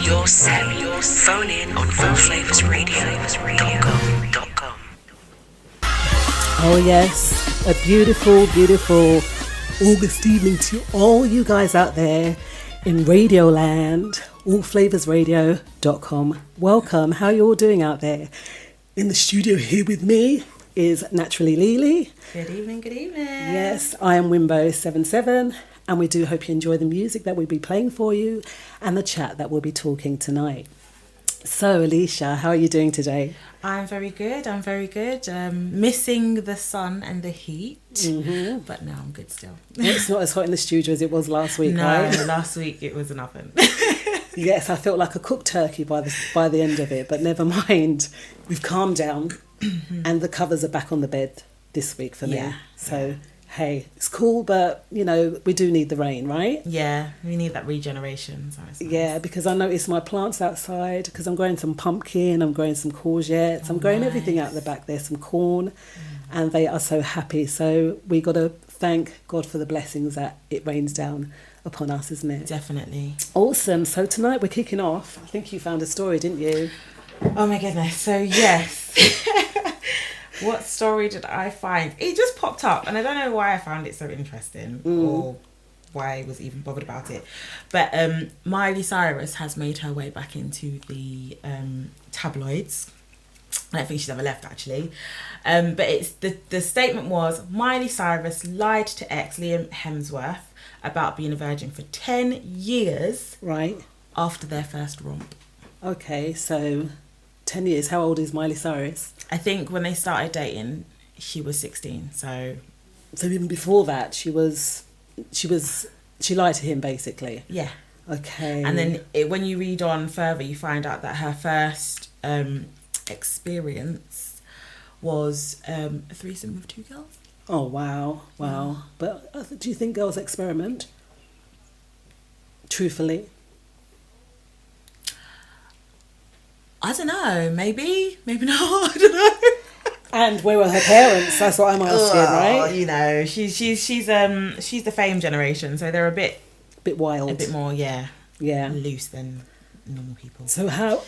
your set. Phone in on allflavasradio.com. Oh yes, a beautiful, beautiful August evening to all you guys out there in Radio Land, allflavasradio.com. Welcome, how are you all doing out there? In the studio here with me is naturally Lily. Good evening, good evening. Yes, I am Wimbo77, and we do hope you enjoy the music that we'll be playing for you and the chat that we'll be talking tonight. So, Alicia, how are you doing today? I'm very good. Missing the sun and the heat, but no, I'm good still. It's not as hot in the studio as it was last week, no, right? last week it was an oven. Yes, I felt like a cooked turkey by the end of it, but never mind. We've calmed down, and the covers are back on the bed this week for me. Yeah. So, hey, it's cool, but, you know, we do need the rain, right? Yeah, we need that regeneration. So it's nice. Yeah, because I noticed my plants outside, because I'm growing some pumpkin, I'm growing some courgettes, I'm growing everything out the back there, some corn, and they are so happy. So we got to thank God for the blessings that it rains down upon us, isn't it? Definitely. Awesome. So tonight we're kicking off. I think you found a story, didn't you? Oh my goodness. So yes. What story did I find? It just popped up, and I don't know why I found it so interesting or why I was even bothered about it. But Miley Cyrus has made her way back into the tabloids. I don't think she's ever left, actually. But it's the statement was, Miley Cyrus lied to ex Liam Hemsworth about being a virgin for 10 years Right. after their first romp. Okay, so 10 years. How old is Miley Cyrus? I think when they started dating, she was 16. So even before that, she lied to him, basically. yeah. Okay. And then when you read on further, you find out that her first experience was a threesome with 2 girls. Oh, wow. But do you think girls experiment? Truthfully? I don't know. Maybe not. I don't know. And where were her parents? That's what I'm asking, right? You know, she's the fame generation, so they're a bit Wild. a bit more Yeah. loose than normal people. So how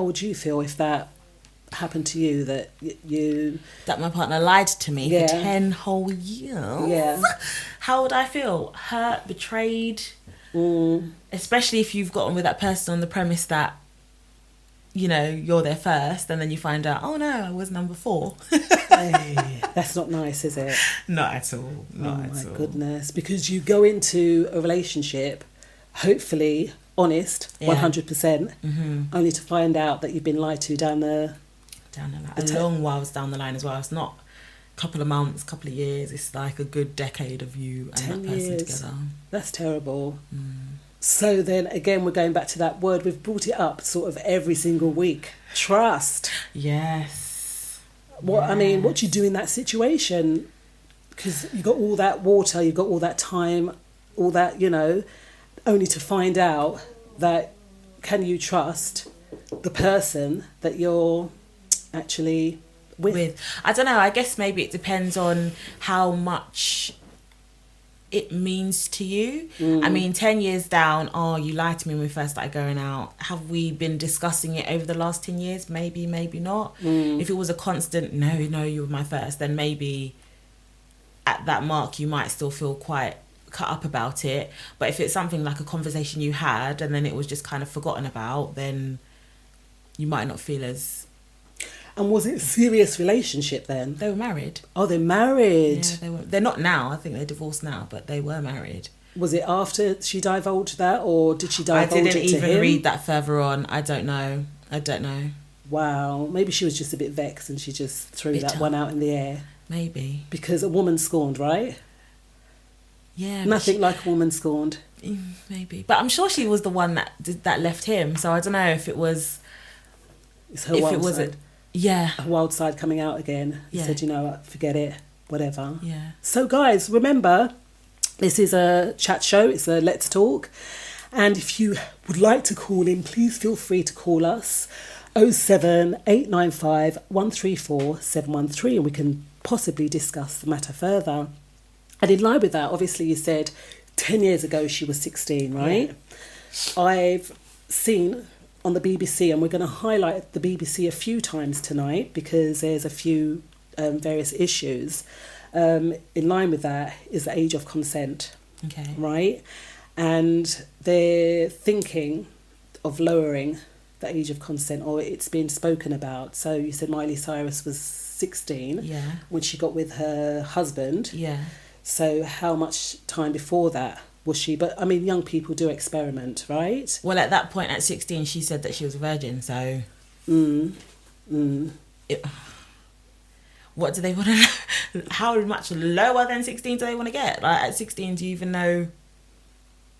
would you feel if that happened to you, that you... That my partner lied to me Yeah. for 10 whole years? Yeah. How would I feel? Hurt, betrayed? Especially if you've gotten with that person on the premise that, you know, you're there first, and then you find out, oh no, I was number 4. Hey, that's not nice, is it? Not at all. Not Oh at my all. goodness. Because you go into a relationship, hopefully honest, 100%, only to find out that you've been lied to down the line. A long whiles down the line as well. It's not a couple of months, couple of years. It's like a good decade of you and 10 that person years. together. That's terrible. So then again, we're going back to that word. We've brought it up sort of every single week. Trust. Yes. What do you do in that situation? Because you got all that water, you got all that time, all that, you know, only to find out that, can you trust the person that you're actually with? I don't know. I guess maybe it depends on how much it means to you. I mean, 10 years down, you lied to me when we first started going out. Have we been discussing it over the last 10 years? Maybe not. If it was a constant, no, you were my first, then maybe at that mark you might still feel quite cut up about it. But if it's something like a conversation you had and then it was just kind of forgotten about, then you might not feel as... And was it a serious relationship then? They were married. Oh, they're married. Yeah, they were. They're not now. I think they're divorced now, but they were married. Was it after she divulged that, or did she divulge it to him? I didn't even read that further on. I don't know. Wow. Maybe she was just a bit vexed and she just threw that one out in the air. Maybe. Because a woman scorned, right? Yeah. Nothing like a woman scorned. Maybe. But I'm sure she was the one that left him. So I don't know if it was... It's her wild side. Yeah. Her wild side coming out again. He said, you know what, forget it, whatever. Yeah. So guys, remember, this is a chat show. It's a Let's Talk. And if you would like to call in, please feel free to call us 07895 134 713, and we can possibly discuss the matter further. And in line with that, obviously you said 10 years ago she was 16, right? Yeah. I've seen on the BBC, and we're going to highlight the BBC a few times tonight because there's a few various issues. In line with that is the age of consent. Okay. Right? And they're thinking of lowering the age of consent, or it's been spoken about. So you said Miley Cyrus was 16 when she got with her husband. Yeah. So how much time before that was she? But I mean, young people do experiment, right? Well, at that point, at 16, she said that she was a virgin. So, what do they want to? How much lower than 16 do they want to get? Like at 16, do you even know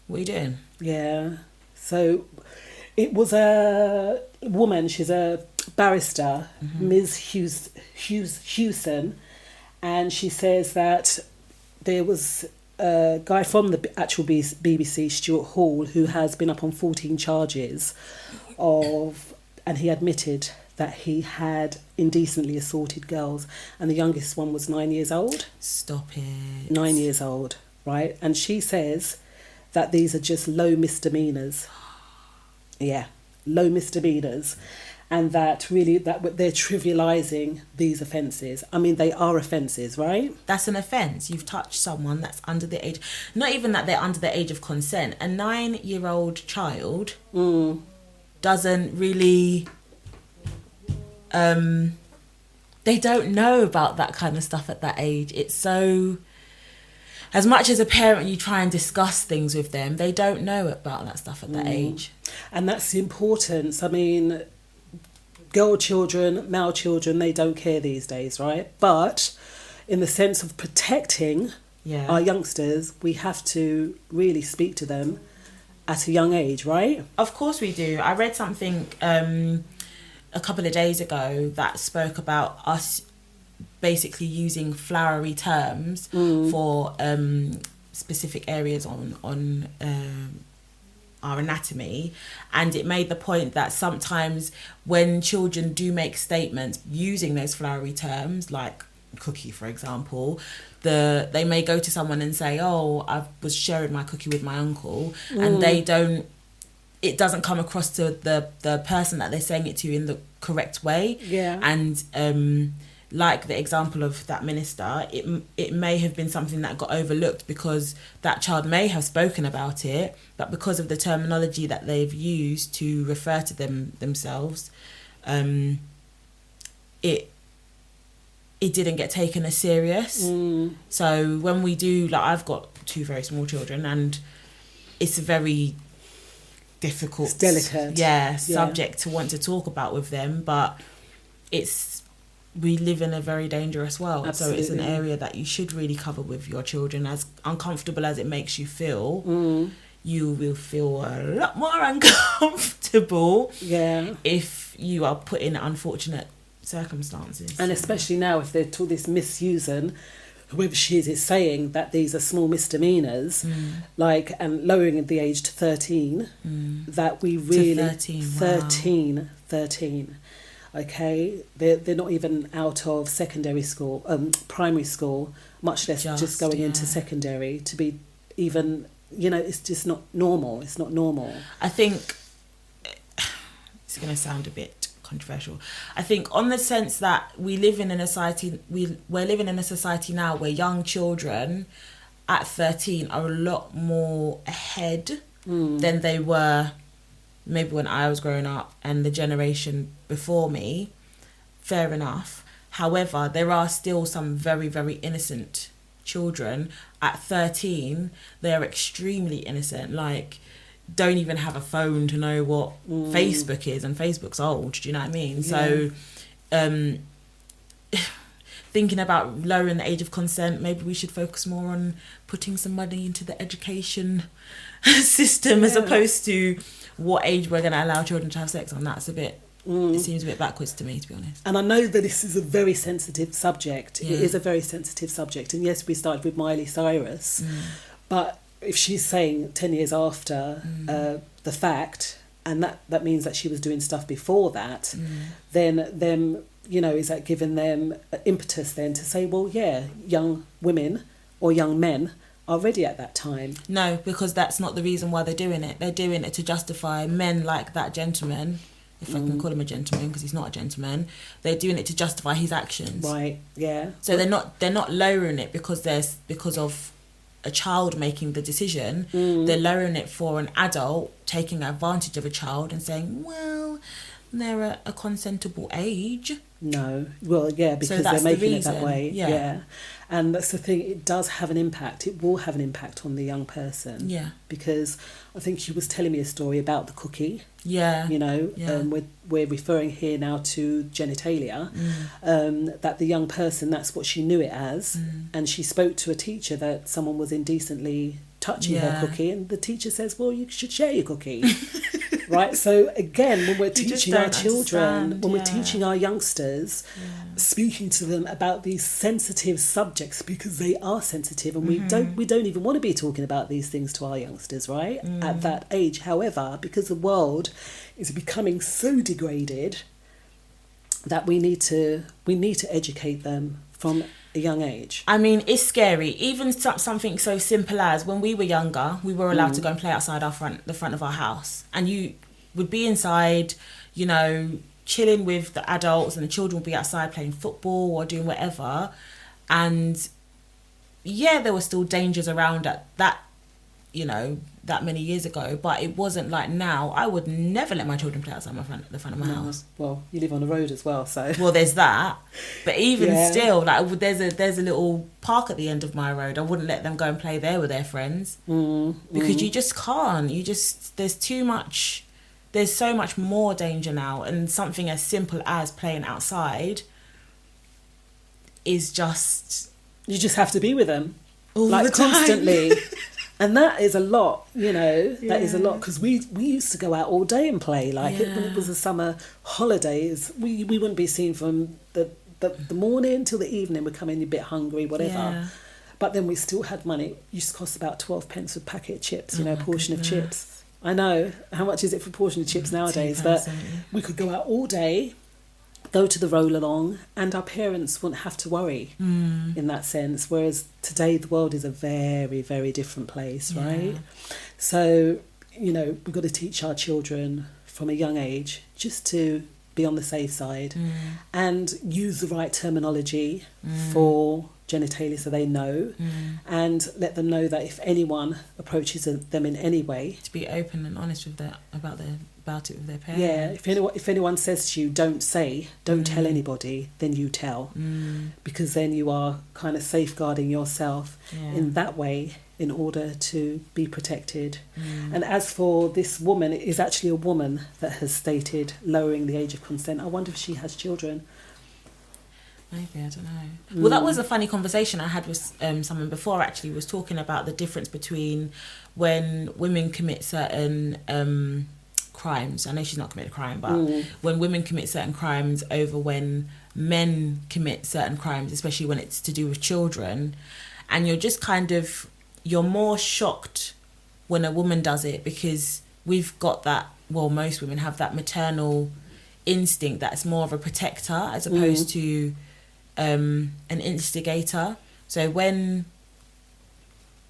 what you're doing? Yeah. So it was a woman. She's a barrister, Ms. Hewson, and she says that there was a guy from the actual BBC, Stuart Hall, who has been up on 14 charges and he admitted that he had indecently assaulted girls, and the youngest one was 9 years old. Stop it. 9 years old, right? And she says that these are just low misdemeanors. Yeah, low misdemeanors. And that really, that they're trivialising these offences. I mean, they are offences, right? That's an offence. You've touched someone that's under the age... Not even that they're under the age of consent. A 9-year-old child doesn't really... they don't know about that kind of stuff at that age. It's so... As much as a parent, you try and discuss things with them, they don't know about that stuff at that age. And that's the importance. I mean... Girl children, male children, they don't care these days, right? But in the sense of protecting our youngsters, we have to really speak to them at a young age, right? Of course we do. I read something a couple of days ago that spoke about us basically using flowery terms for specific areas on our anatomy, and it made the point that sometimes when children do make statements using those flowery terms, like cookie for example, they may go to someone and say, oh, I was sharing my cookie with my uncle, and it doesn't come across to the person that they're saying it to in the correct way. And like the example of that minister, it may have been something that got overlooked because that child may have spoken about it, but because of the terminology that they've used to refer to themselves, it didn't get taken as serious. So when we do, like, I've got 2 very small children, and it's a very difficult, it's delicate, subject to want to talk about with them, but we live in a very dangerous world. Absolutely. So it's an area that you should really cover with your children. As uncomfortable as it makes you feel, you will feel a lot more uncomfortable if you are put in unfortunate circumstances. And especially now, if they're to this misusing, whoever she is saying that these are small misdemeanors, like, and lowering the age to 13, that we really... To 13, 13. Okay, they're not even out of secondary school, primary school, much less just going into secondary to be even, it's just not normal. It's not normal. I think it's going to sound a bit controversial. I think on the sense that we live in a society, we're living in a society now where young children at 13 are a lot more ahead than they were maybe when I was growing up and the generation before me. Fair enough. However, there are still some very, very innocent children. At 13, they're extremely innocent. Like, don't even have a phone to know what Facebook is, and Facebook's old. Do you know what I mean? So, thinking about lowering the age of consent, maybe we should focus more on putting some money into the education system as opposed to what age we're going to allow children to have sex on. That's a bit... It seems a bit backwards to me, to be honest. And I know that this is a very sensitive subject. It is a very sensitive subject. And yes, we started with Miley Cyrus. But if she's saying 10 years after the fact, and that means that she was doing stuff before that, then is that giving them impetus then to say, well, yeah, young women or young men are ready at that time. No, because that's not the reason why they're doing it. They're doing it to justify men like that gentleman, if I can call him a gentleman because he's not a gentleman. They're doing it to justify his actions. Right, yeah. So they're not lowering it because of a child making the decision. They're lowering it for an adult taking advantage of a child and saying, well, they're at a consentable age. No. Well, yeah, because they're making it that way. Yeah. And that's the thing, it does have an impact. It will have an impact on the young person. Yeah. Because I think she was telling me a story about the cookie. Yeah. You know, we're referring here now to genitalia. That the young person, that's what she knew it as. And she spoke to a teacher that someone was indecently touching her cookie, and the teacher says, well, you should share your cookie. Right? So again, when we're teaching our children, when we're teaching our youngsters, speaking to them about these sensitive subjects, because they are sensitive, and we don't even want to be talking about these things to our youngsters, right? At that age. However, because the world is becoming so degraded that we need to educate them from a young age. I mean, it's scary. Even something so simple as when we were younger, we were allowed to go and play outside the front of our house, and you would be inside, you know, chilling with the adults, and the children would be outside playing football or doing whatever. And yeah, there were still dangers around at that, you know, that many years ago, but it wasn't like now. I would never let my children play outside the front of my house. Well, you live on the road as well, so. Well, there's that, but even still, like there's a little park at the end of my road. I wouldn't let them go and play there with their friends because you just can't. There's so much more danger now, and something as simple as playing outside is just. You just have to be with them, all like the time. constantly. And that is a lot, you know, that is a lot, because we used to go out all day and play. Like when it was the summer holidays, we wouldn't be seen from the morning till the evening. We're coming a bit hungry, whatever. Yeah. But then we still had money. It used to cost about 12 pence a packet of chips, you know, a portion of chips. I know. How much is it for a portion of chips nowadays? But we could go out all day, go to the roll along, and our parents wouldn't have to worry in that sense. Whereas today the world is a very, very different place, right? So, you know, we've got to teach our children from a young age just to be on the safe side and use the right terminology for genitalia so they know, and let them know that if anyone approaches them in any way, to be open and honest with about it with their parents. Yeah, if anyone says to you, don't tell anybody, then you tell, because then you are kind of safeguarding yourself in that way in order to be protected. And as for this woman, it is actually a woman that has stated lowering the age of consent. I wonder if she has children. Maybe, I don't know. Well, that was a funny conversation I had with someone before, actually, was talking about the difference between when women commit certain crimes. I know she's not committed a crime, but when women commit certain crimes over when men commit certain crimes, especially when it's to do with children, and you're just kind of, you're more shocked when a woman does it, because we've got that, well, most women have that maternal instinct that's more of a protector as opposed to an instigator. So when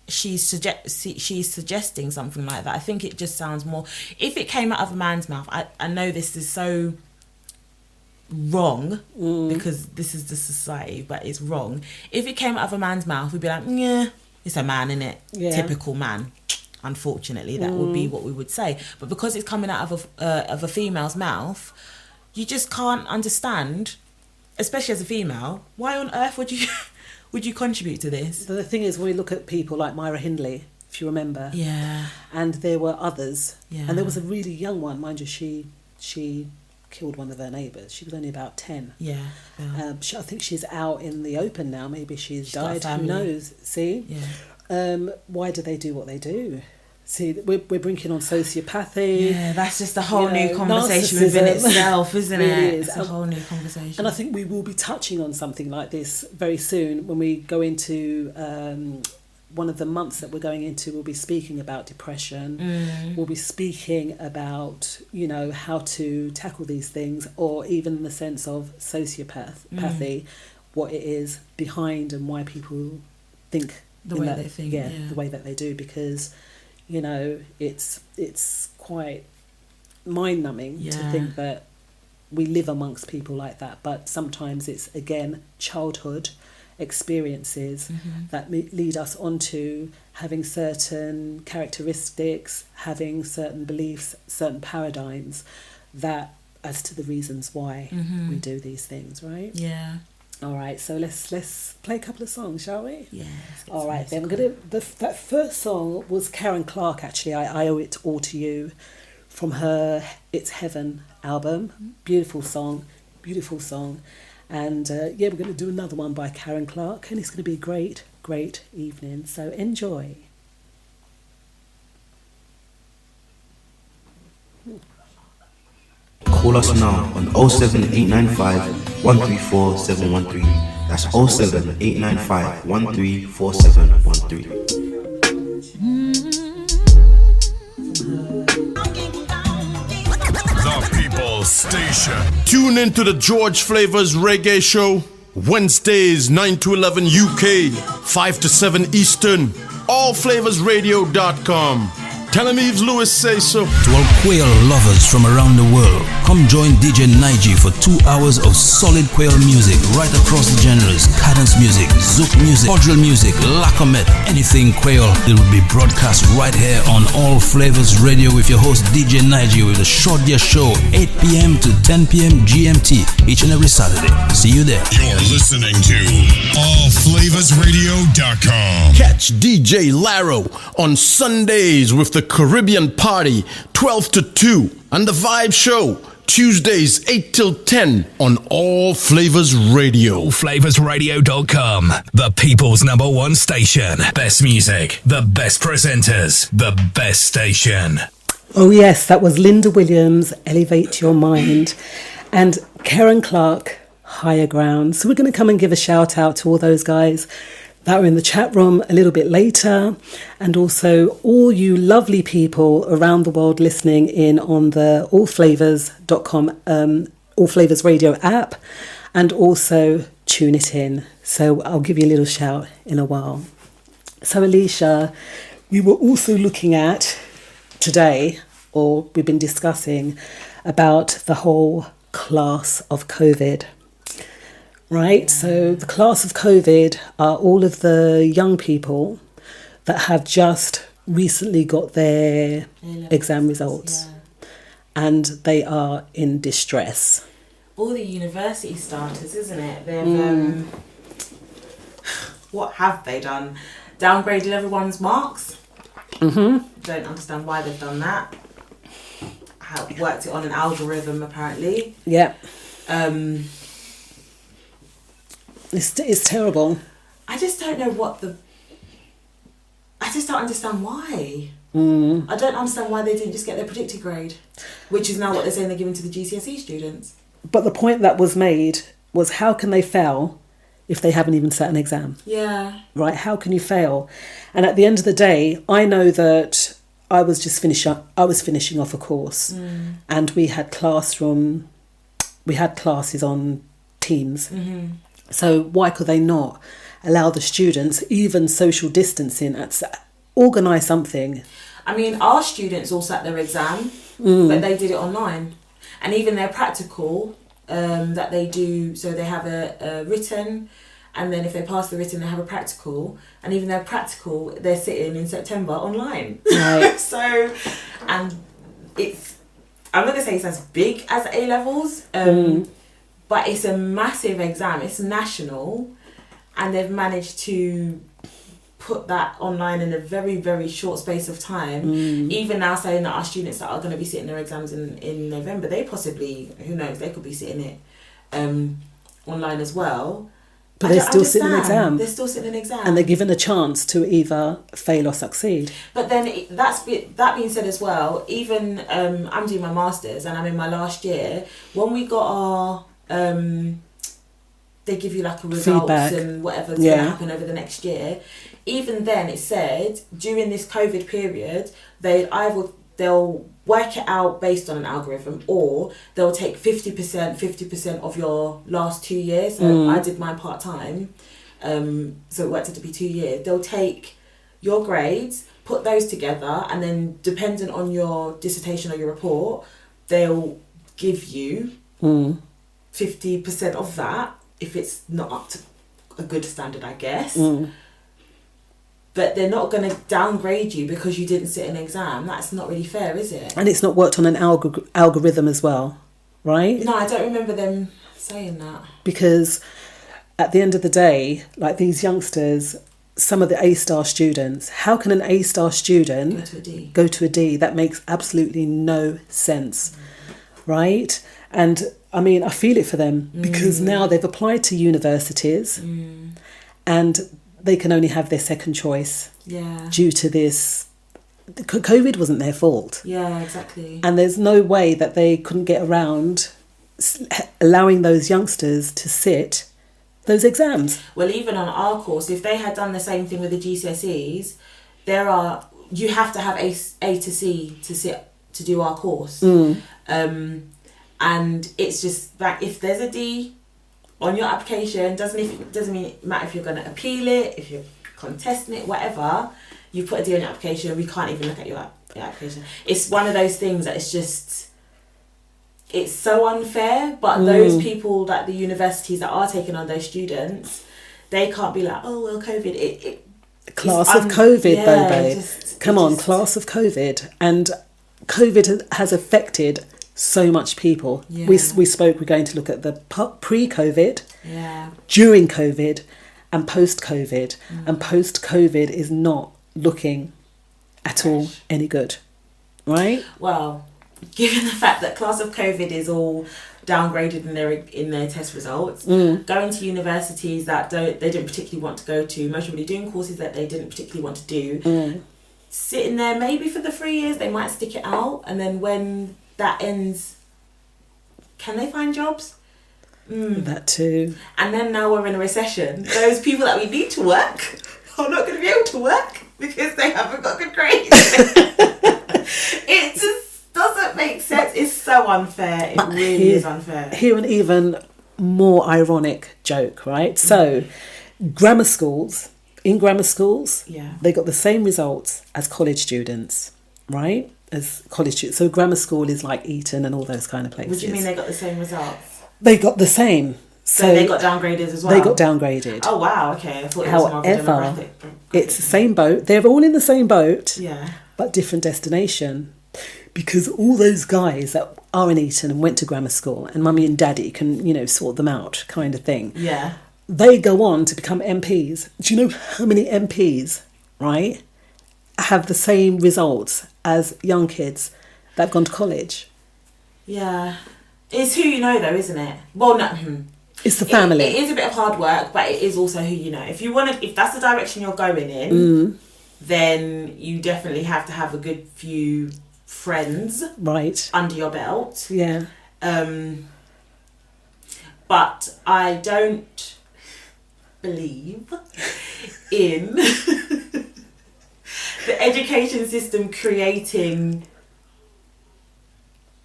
she's suggesting something like that, I think it just sounds more, if it came out of a man's mouth, I know this is so wrong because this is the society, but it's wrong. If it came out of a man's mouth, we'd be like, yeah, it's a man, innit? Typical man. Unfortunately, that would be what we would say. But because it's coming out of a female's mouth, you just can't understand, especially as a female, why on earth would you contribute to this? The thing is, when we look at people like Myra Hindley, if you remember, and there were others, and there was a really young one, mind you, she killed one of her neighbours. She was only about 10. I think she's out in the open now. Maybe she's died. Who knows? See? Why do they do what they do? See, we're bringing on sociopathy. Yeah, that's just a whole new conversation within itself, isn't it? Really is. It's a whole new conversation. And I think we will be touching on something like this very soon when we go into one of the months that we're going into. We'll be speaking about depression. We'll be speaking about, you know, how to tackle these things, or even in the sense of sociopathy, what it is behind and why people think The way they think. Yeah, the way that they do, because, you know, it's quite mind-numbing to think that we live amongst people like that. But sometimes it's, again, childhood experiences that lead us onto having certain characteristics, having certain beliefs, certain paradigms, that as to the reasons why we do these things, right? Yeah. All right, so let's play a couple of songs, shall we? Yeah. All right, then that first song was Karen Clark. Actually, I Owe It All to You, from her It's Heaven album. Beautiful song. And we're going to do another one by Karen Clark, and it's going to be a great, great evening. So enjoy. Call us now on 07895 134 713. That's 07895 134713. The People's Station. Tune into the George Flavors Reggae Show. Wednesdays 9 to 11 UK, 5 to 7 Eastern. Allflavasradio.com. Tell him Yves Lewis say so. To all quail lovers from around the world, come join DJ Nige for 2 hours of solid quail music right across the genres. Cadence music, zouk music, cordial music, lacomet, anything quail. It will be broadcast right here on All Flavors Radio with your host DJ Nige with a short year show, 8 p.m. to 10 p.m. GMT each and every Saturday. See you there. You're listening to allflavasradio.com. Catch DJ Laro on Sundays with the Caribbean Party, 12 to 2, and the Vibe Show, Tuesdays 8 till 10 on All Flavors Radio. Allflavasradio.com, the people's #1 station. Best music, the best presenters, the best station. Oh yes, that was Linda Williams, Elevate Your Mind, and Karen Clark, Higher Ground. So we're going to come and give a shout out to all those guys that are in the chat room a little bit later, and also all you lovely people around the world listening in on the allflavors.com, All Flavors Radio app, and also tune it in. So I'll give you a little shout in a while. So Alicia, we were also looking at today, or we've been discussing about the whole class of COVID. Right, so the class of COVID are all of the young people that have just recently got their exam results, and they are in distress. All the university starters, isn't it? They've what have they done? Downgraded everyone's marks. Don't understand why they've done that. Worked it on an algorithm apparently. Yeah. It's terrible. I just don't know I just don't understand why. I don't understand why they didn't just get their predicted grade, which is now what they're saying they're giving to the GCSE students. But the point that was made was, how can they fail if they haven't even sat an exam? Yeah. Right? How can you fail? And at the end of the day, I know that I was finishing off a course, and we had classes on Teams. So why could they not allow the students, even social distancing, organise something? I mean, our students all sat their exam, but they did it online. And even their practical that they do, so they have a written, and then if they pass the written, they have a practical. And even their practical, they're sitting in September online. Right. So, and I'm not going to say it's as big as A-levels, but it's a massive exam. It's national, and they've managed to put that online in a very, very short space of time. Even now saying that our students that are going to be sitting their exams in November, they possibly, who knows, they could be sitting it online as well. But they're still sitting an exam. They're still sitting an exam. And they're given a chance to either fail or succeed. But then that being said as well, even I'm doing my masters and I'm in my last year. When we got our they give you like a results feedback and whatever's going to happen over the next year. Even then, it said during this COVID period, they'll work it out based on an algorithm, or they'll take 50% of your last 2 years. So I did mine part-time. so it worked out to be 2 years. They'll take your grades, put those together, and then depending on your dissertation or your report, they'll give you 50% of that if it's not up to a good standard, I guess. But they're not going to downgrade you because you didn't sit an exam. That's not really fair, is it? And it's not worked on an algorithm as well, right? No, I don't remember them saying that. Because at the end of the day, like these youngsters, some of the A-star students, how can an A-star student go to a D? That makes absolutely no sense, right? And I mean, I feel it for them because now they've applied to universities and they can only have their second choice due to this. COVID wasn't their fault. Yeah, exactly. And there's no way that they couldn't get around allowing those youngsters to sit those exams. Well, even on our course, if they had done the same thing with the GCSEs, you have to have A to C to do our course. And it's just that if there's a D on your application, doesn't matter if you're going to appeal it, if you're contesting it, whatever, you put a D on your application, we can't even look at your application. It's one of those things that it's so unfair, but those people, like the universities that are taking on those students, they can't be like, oh, well, COVID, class of COVID, though, babe. Come on, class of COVID. And COVID has affected so much people. Yeah. We spoke, we're going to look at the pre-COVID, during COVID, and post-COVID. And post-COVID is not looking at all any good, right? Well, given the fact that class of COVID is all downgraded in their test results, going to universities that they didn't particularly want to go to, most probably doing courses that they didn't particularly want to do, sitting there maybe for the 3 years, they might stick it out, and then when that ends, can they find jobs? That too. And then now we're in a recession. Those people that we need to work are not going to be able to work because they haven't got good grades. It just doesn't make sense. It's so unfair. It really is unfair. Here an even more ironic joke, right? So, in grammar schools, they got the same results as college students, right? As college students. So grammar school is like Eton and all those kind of places. What do you mean they got the same results? They got the same. So they got downgraded as well? They got downgraded. Oh, wow, okay. I thought it was more of a demographic. It's the same boat. They're all in the same boat, yeah, but different destination. Because all those guys that are in Eton and went to grammar school and mummy and daddy can, sort them out kind of thing. Yeah. They go on to become MPs. Do you know how many MPs, right, have the same results as young kids that have gone to college? Yeah. It's who you know, though, isn't it? Well, no. It's the family. It is a bit of hard work, but it is also who you know. If that's the direction you're going in, then you definitely have to have a good few friends under your belt. Yeah. But I don't believe in the education system creating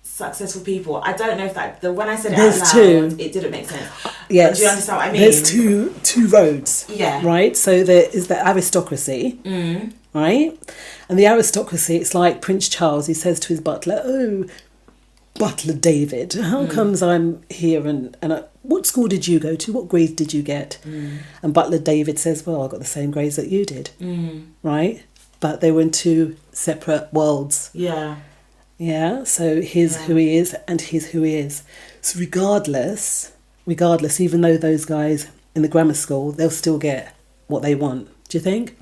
successful people. I don't know if when I said it out loud, it didn't make sense. Yes. Do you understand what I mean? There's two roads. Yeah. Right? So there is the aristocracy. Right? And the aristocracy, it's like Prince Charles, he says to his butler, "Oh, Butler David, how comes I'm here and what school did you go to? What grades did you get?" And Butler David says, "Well, I got the same grades that you did." Right? But they were in two separate worlds. Yeah. Yeah, so here's who he is and here's who he is. So regardless, even though those guys in the grammar school, they'll still get what they want. Do you think?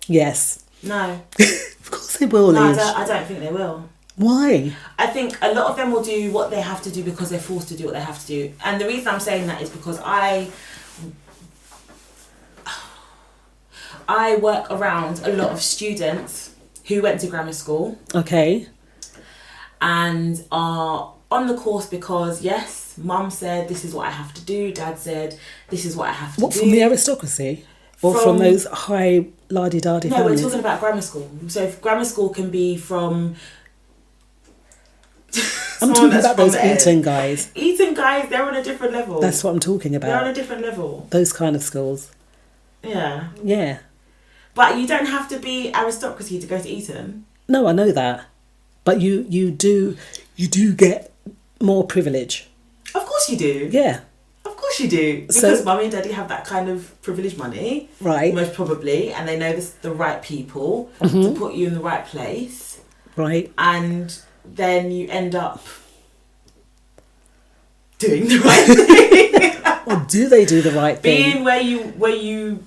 Yes. No. Of course they will, No, Liz. I don't think they will. Why? I think a lot of them will do what they have to do because they're forced to do what they have to do. And the reason I'm saying that is because I work around a lot of students who went to grammar school. Okay. And are on the course because, yes, mum said this is what I have to do, dad said this is what I have to do. What, from the aristocracy? Or from those high la-di-da-di families? No, we're talking about grammar school. So if grammar school can be from I'm talking about those eating guys. Eating guys, they're on a different level. That's what I'm talking about. They're on a different level. Those kind of schools. Yeah. Yeah. But you don't have to be aristocracy to go to Eton. No, I know that. But you do get more privilege. Of course you do. Yeah. Of course you do. Because mummy and daddy have that kind of privileged money. Right. Most probably. And they know the right people to put you in the right place. Right. And then you end up doing the right thing. Or do they do the right thing? Being where you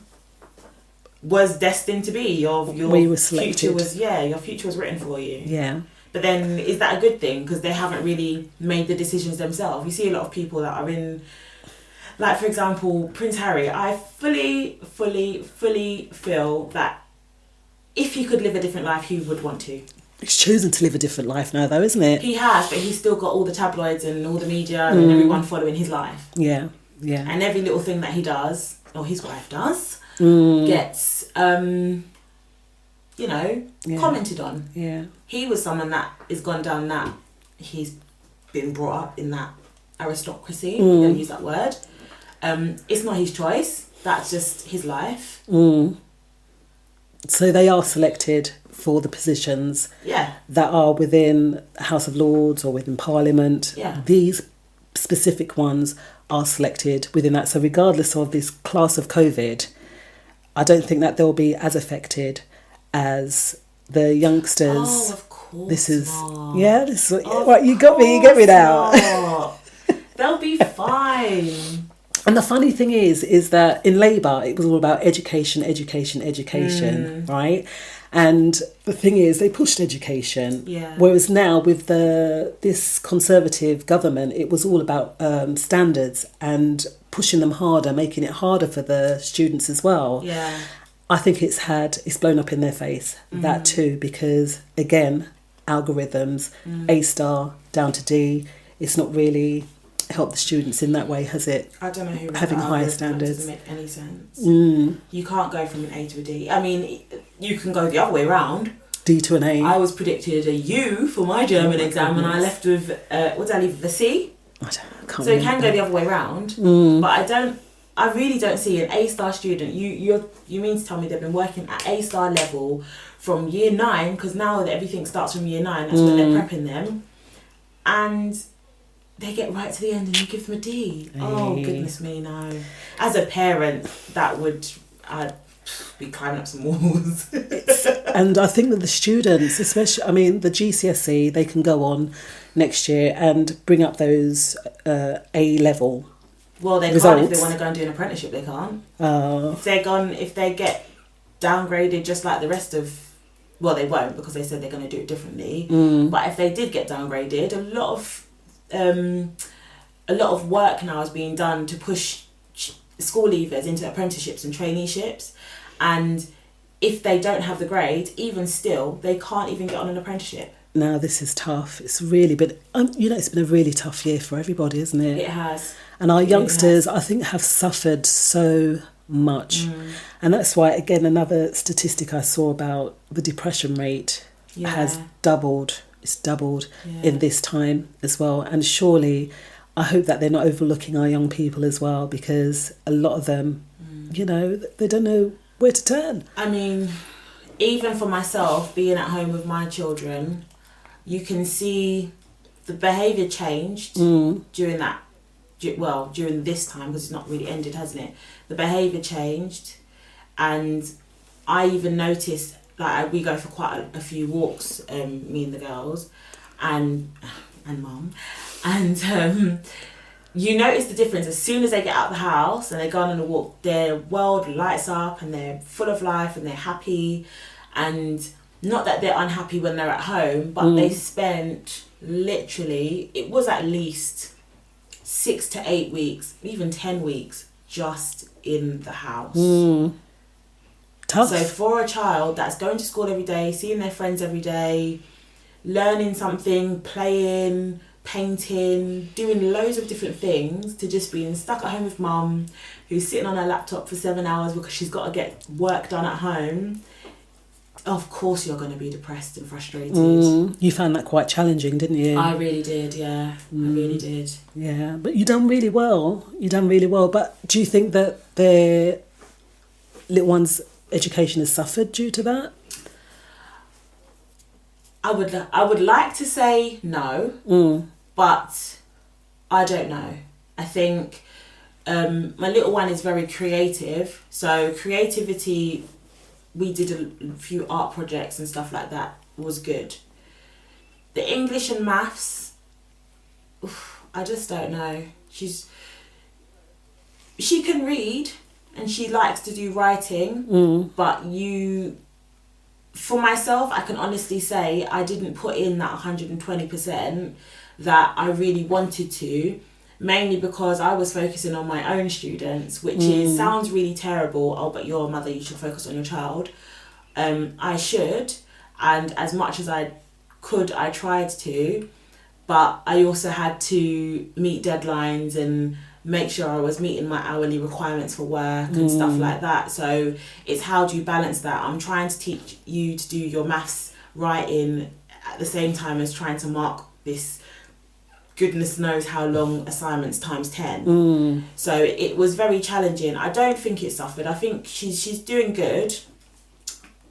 was destined to be. Your where you were selected. Your future was written for you. Yeah. But then is that a good thing? Because they haven't really made the decisions themselves. You see a lot of people that are in, like for example, Prince Harry. I fully feel that if he could live a different life, he would want to. He's chosen to live a different life now though, isn't it? He has, but he's still got all the tabloids and all the media and everyone following his life. Yeah, yeah. And every little thing that he does, or his wife does, gets, commented on. Yeah. He was someone that is gone down that he's been brought up in that aristocracy. Don't use that word. It's not his choice. That's just his life. So they are selected for the positions that are within House of Lords or within Parliament. Yeah. These specific ones are selected within that. So regardless of this class of COVID, I don't think that they'll be as affected as the youngsters. Oh, of course. This is not. this is right. You got me now. They'll be fine. And the funny thing is that in Labour it was all about education, right? And the thing is, they pushed education. Yeah. Whereas now with this Conservative government, it was all about standards and pushing them harder, making it harder for the students as well. Yeah. I think it's blown up in their face, that too, because again, algorithms, A star down to D, it's not really helped the students in that way, has it? I don't know who having higher standards. Doesn't make any sense. You can't go from an A to a D. I mean, you can go the other way around. D to an A. I was predicted a U for my German exam, and I left with what did I leave? The C. I can't so it can go the other way around. But I really don't see an A star student. You mean to tell me they've been working at A star level from year 9? Because now that everything starts from year 9, that's when they're prepping them, and they get right to the end and you give them a D. Hey. Oh, goodness me, no. As a parent, I'd be climbing up some walls. And I think that the students, especially, I mean, the GCSE, they can go on next year and bring up those A level Well, they results. can't if they want to go and do an apprenticeship, they can't. If they get downgraded just like the rest of... Well, they won't because they said they're going to do it differently. But if they did get downgraded, a lot of work now is being done to push school leavers into apprenticeships and traineeships, and if they don't have the grade, even still, they can't even get on an apprenticeship. Now this is tough. It's really been, it's been a really tough year for everybody, isn't it? It has. And our youngsters, I think, have suffered so much. And that's why, again, another statistic I saw about the depression rate has doubled. It's doubled in this time as well. And surely, I hope that they're not overlooking our young people as well, because a lot of them, they don't know where to turn. I mean, even for myself, being at home with my children, you can see the behaviour changed during this time, because it's not really ended, hasn't it? The behaviour changed, and I even noticed, like, we go for quite a few walks, me and the girls, and mum, and you notice the difference as soon as they get out of the house and they go on a walk. Their world lights up and they're full of life and they're happy, and not that they're unhappy when they're at home, but they spent literally, it was at least 6 to 8 weeks, even 10 weeks, just in the house. Tough. So for a child that's going to school every day, seeing their friends every day, learning something, playing, painting, doing loads of different things, to just being stuck at home with mum, who's sitting on her laptop for 7 hours because she's got to get work done at home, of course you're going to be depressed and frustrated. You found that quite challenging, didn't you? I really did, yeah. I really did. Yeah, but you done really well. But do you think that the little one's education has suffered due to that? I would like to say no, but I don't know. I think my little one is very creative. So creativity, we did a few art projects and stuff like that, was good. The English and maths, I just don't know. She can read and she likes to do writing, but for myself, I can honestly say I didn't put in that 120% that I really wanted to, mainly because I was focusing on my own students, which sounds really terrible. Oh, but you're a mother, you should focus on your child. I should, and as much as I could, I tried to, but I also had to meet deadlines and make sure I was meeting my hourly requirements for work and stuff like that. So it's how do you balance that? I'm trying to teach you to do your maths, writing at the same time as trying to mark this goodness knows how long assignments times 10. So it was very challenging. I don't think it suffered. I think she's doing good.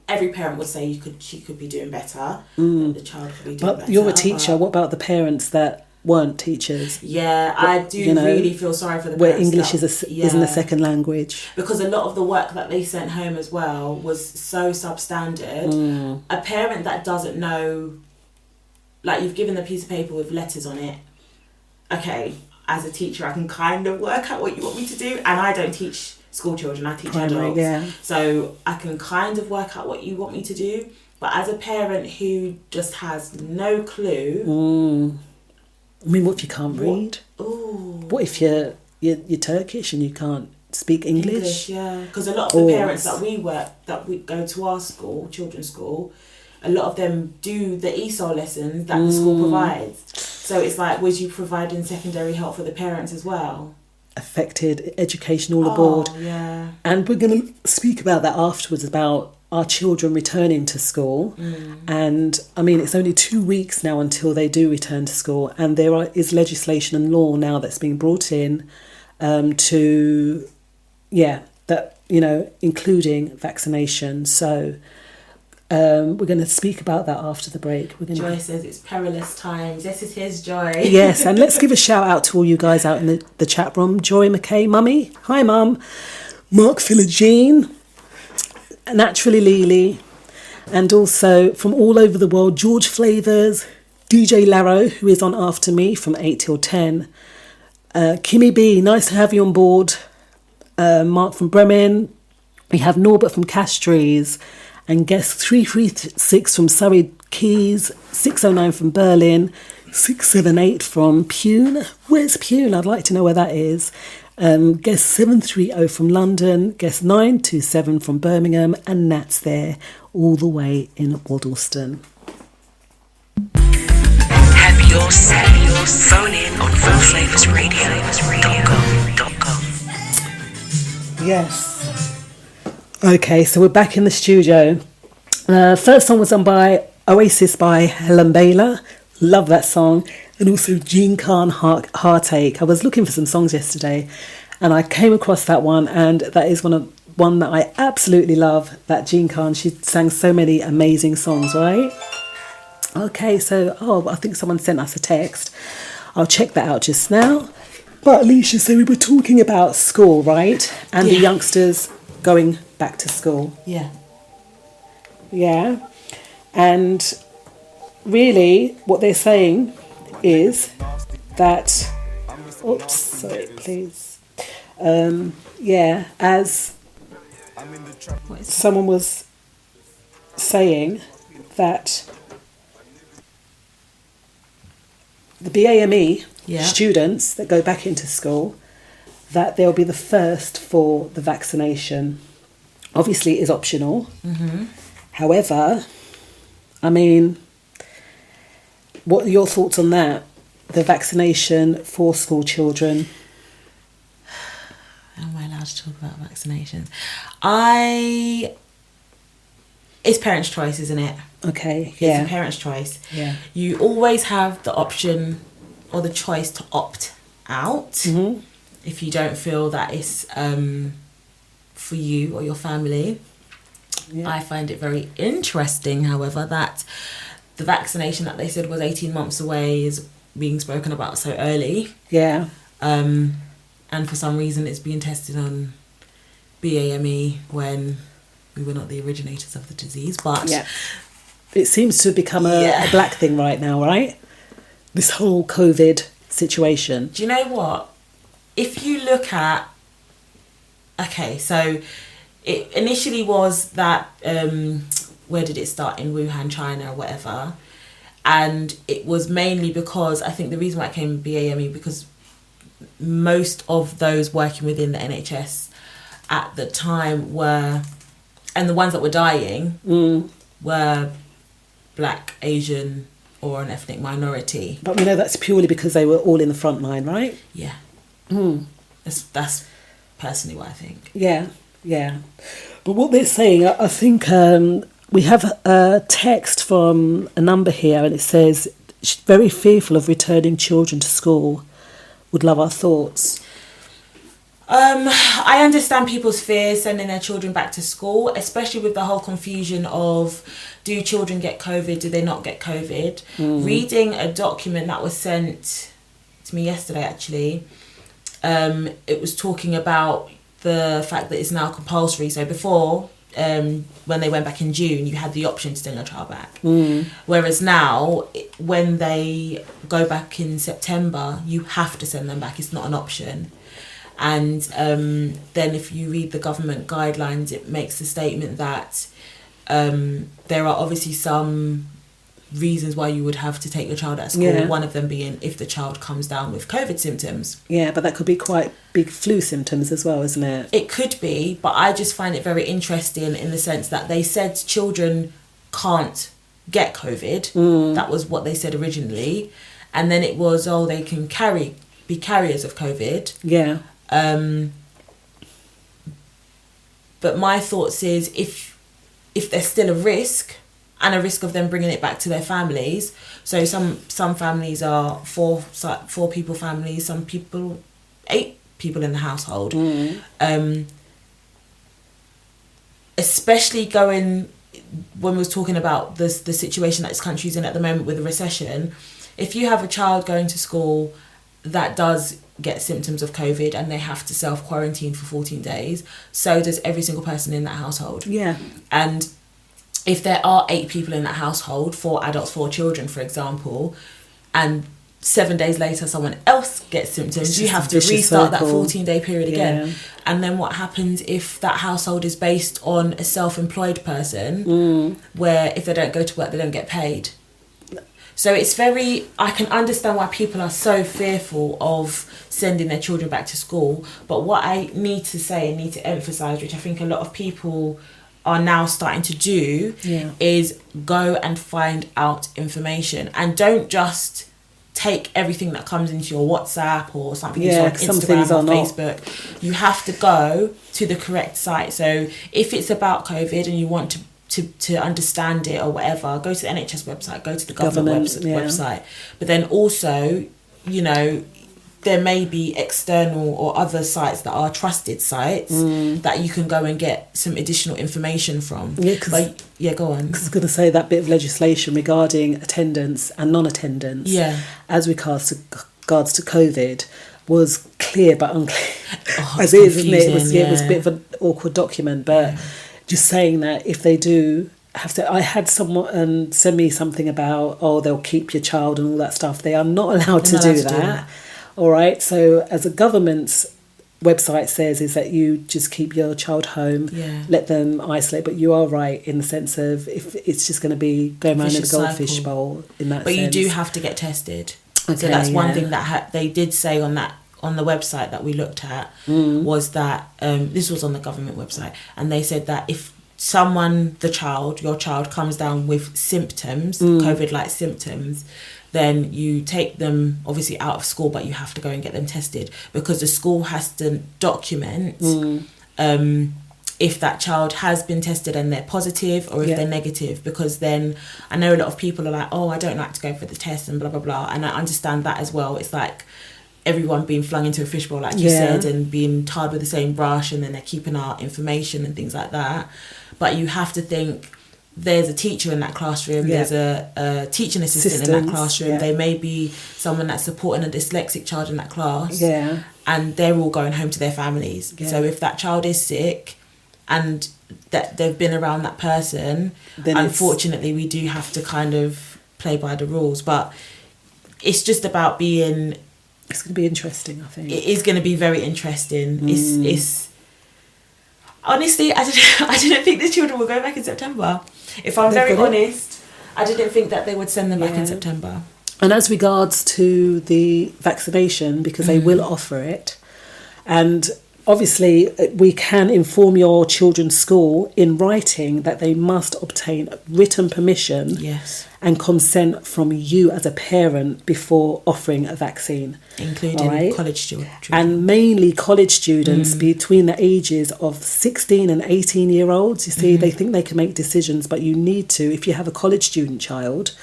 Every parent would say she could be doing better. The child could be doing better. But you're a teacher. What about the parents that weren't teachers? Yeah, I do really feel sorry for the where parents. Where English isn't a second language. Because a lot of the work that they sent home as well was so substandard. A parent that doesn't know, like you've given a piece of paper with letters on it. Okay, as a teacher, I can kind of work out what you want me to do. And I don't teach school children, I teach adults. Yeah. So I can kind of work out what you want me to do. But as a parent who just has no clue... I mean, what if you can't read? What if you're Turkish and you can't speak English? Yeah, because a lot of the parents that we go to our school, children's school, a lot of them do the ESOL lessons that the school provides. So it's like, was you providing secondary help for the parents as well? Affected education all aboard. Yeah. And we're going to speak about that afterwards, about our children returning to school. And I mean, it's only 2 weeks now until they do return to school, and there is legislation and law now that's being brought in including vaccination. So we're going to speak about that after the break. Joy says it's perilous times. Yes, it is, Joy. Yes, and let's give a shout out to all you guys out in the chat room. Joy McKay, Mummy. Hi, Mum. Mark Philogene. Naturally Lily, and also from all over the world, George Flavors, DJ Laro, who is on after me from 8 till 10, Kimmy B, nice to have you on board, Mark from Bremen, we have Norbert from Castries, and guest 336 from Surrey Keys, 609 from Berlin, 678 from Pune. Where's Pune? I'd like to know where that is. Guest 730 from London, guest 927 from Birmingham, and Nat's there all the way in Waddleston. Have your phone in on Allflavas Radio.com. Yes. Okay, so we're back in the studio. First song was done by Oasis by Helen Baylor. Love that song. And also Jean Khan, Heartache. I was looking for some songs yesterday and I came across that one, and that is one that I absolutely love, that Jean Khan. She sang so many amazing songs, right? Okay, so, I think someone sent us a text. I'll check that out just now. But Alicia, so we were talking about school, right? And the youngsters going back to school. Yeah. Yeah. And really what they're saying is that, as someone was saying, that the BAME students that go back into school, that they'll be the first for the vaccination. Obviously, it is optional. However, I mean, what are your thoughts on that? The vaccination for school children? Am I allowed to talk about vaccinations? I It's parents' choice, isn't it? Okay, yeah. It's a parent's choice. Yeah. You always have the option or the choice to opt out if you don't feel that it's for you or your family. Yeah. I find it very interesting, however, that the vaccination that they said was 18 months away is being spoken about so early. Yeah. And for some reason it's being tested on BAME when we were not the originators of the disease. But yeah. It seems to have become a black thing right now, right? This whole COVID situation. Do you know what? If you look at... Okay, so it initially was that... where did it start? In Wuhan, China, or whatever. And it was mainly because... I think the reason why it came BAME, because most of those working within the NHS at the time were... And the ones that were dying were Black, Asian, or an ethnic minority. But we know that's purely because they were all in the front line, right? Yeah. That's personally what I think. Yeah, yeah. But what they're saying, I think we have a text from a number here, and it says, very fearful of returning children to school. Would love our thoughts. I understand people's fears sending their children back to school, especially with the whole confusion of, do children get COVID, do they not get COVID? Reading a document that was sent to me yesterday, actually, it was talking about the fact that it's now compulsory. So before, when they went back in June, you had the option to send your child back. Whereas now, when they go back in September, you have to send them back. It's not an option. And then if you read the government guidelines, it makes the statement that there are obviously some reasons why you would have to take your child out of school. Yeah. One of them being if the child comes down with COVID symptoms. Yeah, but that could be quite big flu symptoms as well, isn't it? It could be, but I just find it very interesting in the sense that they said children can't get COVID. That was what they said originally. And then it was, they can be carriers of COVID. Yeah. But my thoughts is if there's still a risk and a risk of them bringing it back to their families, so some families are four people families, some people 8 people in the household, especially when we was talking about the situation that this country's in at the moment with the recession. If you have a child going to school that does get symptoms of COVID and they have to self-quarantine for 14 days, so does every single person in that household. Yeah. And if there are 8 people in that household, 4 adults, 4 children, for example, and 7 days later someone else gets symptoms, you have to restart that 14-day period again. Yeah. And then what happens if that household is based on a self-employed person where if they don't go to work, they don't get paid? So I can understand why people are so fearful of sending their children back to school. But what I need to say and need to emphasise, which I think a lot of people are now starting to do, is go and find out information. And don't just take everything that comes into your WhatsApp or something you saw on Instagram or Facebook. You have to go to the correct site. So if it's about COVID and you want to understand it or whatever, go to the NHS website, go to the government website. But then also, there may be external or other sites that are trusted sites that you can go and get some additional information from. Yeah, go on. Because I was going to say that bit of legislation regarding attendance and non-attendance, as regards to COVID, was clear but unclear. As it is, isn't it? It was a bit of an awkward document, but... Yeah. Just saying that if they do have to... I had someone send me something about, they'll keep your child and all that stuff. They are not allowed to do that. All right? So as a government's website says, is that you just keep your child home, let them isolate. But you are right in the sense of if it's just going to be going around in a goldfish bowl in that sense. But you do have to get tested. Okay, so that's one thing that they did say on the website that we looked at, was that this was on the government website, and they said that if your child comes down with symptoms, COVID-like symptoms, then you take them obviously out of school, but you have to go and get them tested because the school has to document if that child has been tested and they're positive or if they're negative, because then I know a lot of people are like, oh, I don't like to go for the test and blah, blah, blah. And I understand that as well. It's like everyone being flung into a fishbowl, like you said, and being tarred with the same brush, and then they're keeping our information and things like that. But you have to think, there's a teacher in that classroom, there's a teaching assistant in that classroom, there may be someone that's supporting a dyslexic child in that class, and they're all going home to their families. So if that child is sick and that they've been around that person, then unfortunately we do have to kind of play by the rules. But it's just about being... It's going to be interesting, I think. It is going to be very interesting. It's honestly, I didn't think the children would go back in September. If I'm very honest, I didn't think that they would send them back in September. And as regards to the vaccination, because they will offer it, and obviously we can inform your children's school in writing that they must obtain written permission and consent from you as a parent before offering a vaccine. Including college students. And mainly college students between the ages of 16 and 18 year olds. You see, they think they can make decisions, but you need to, if you have a college student child,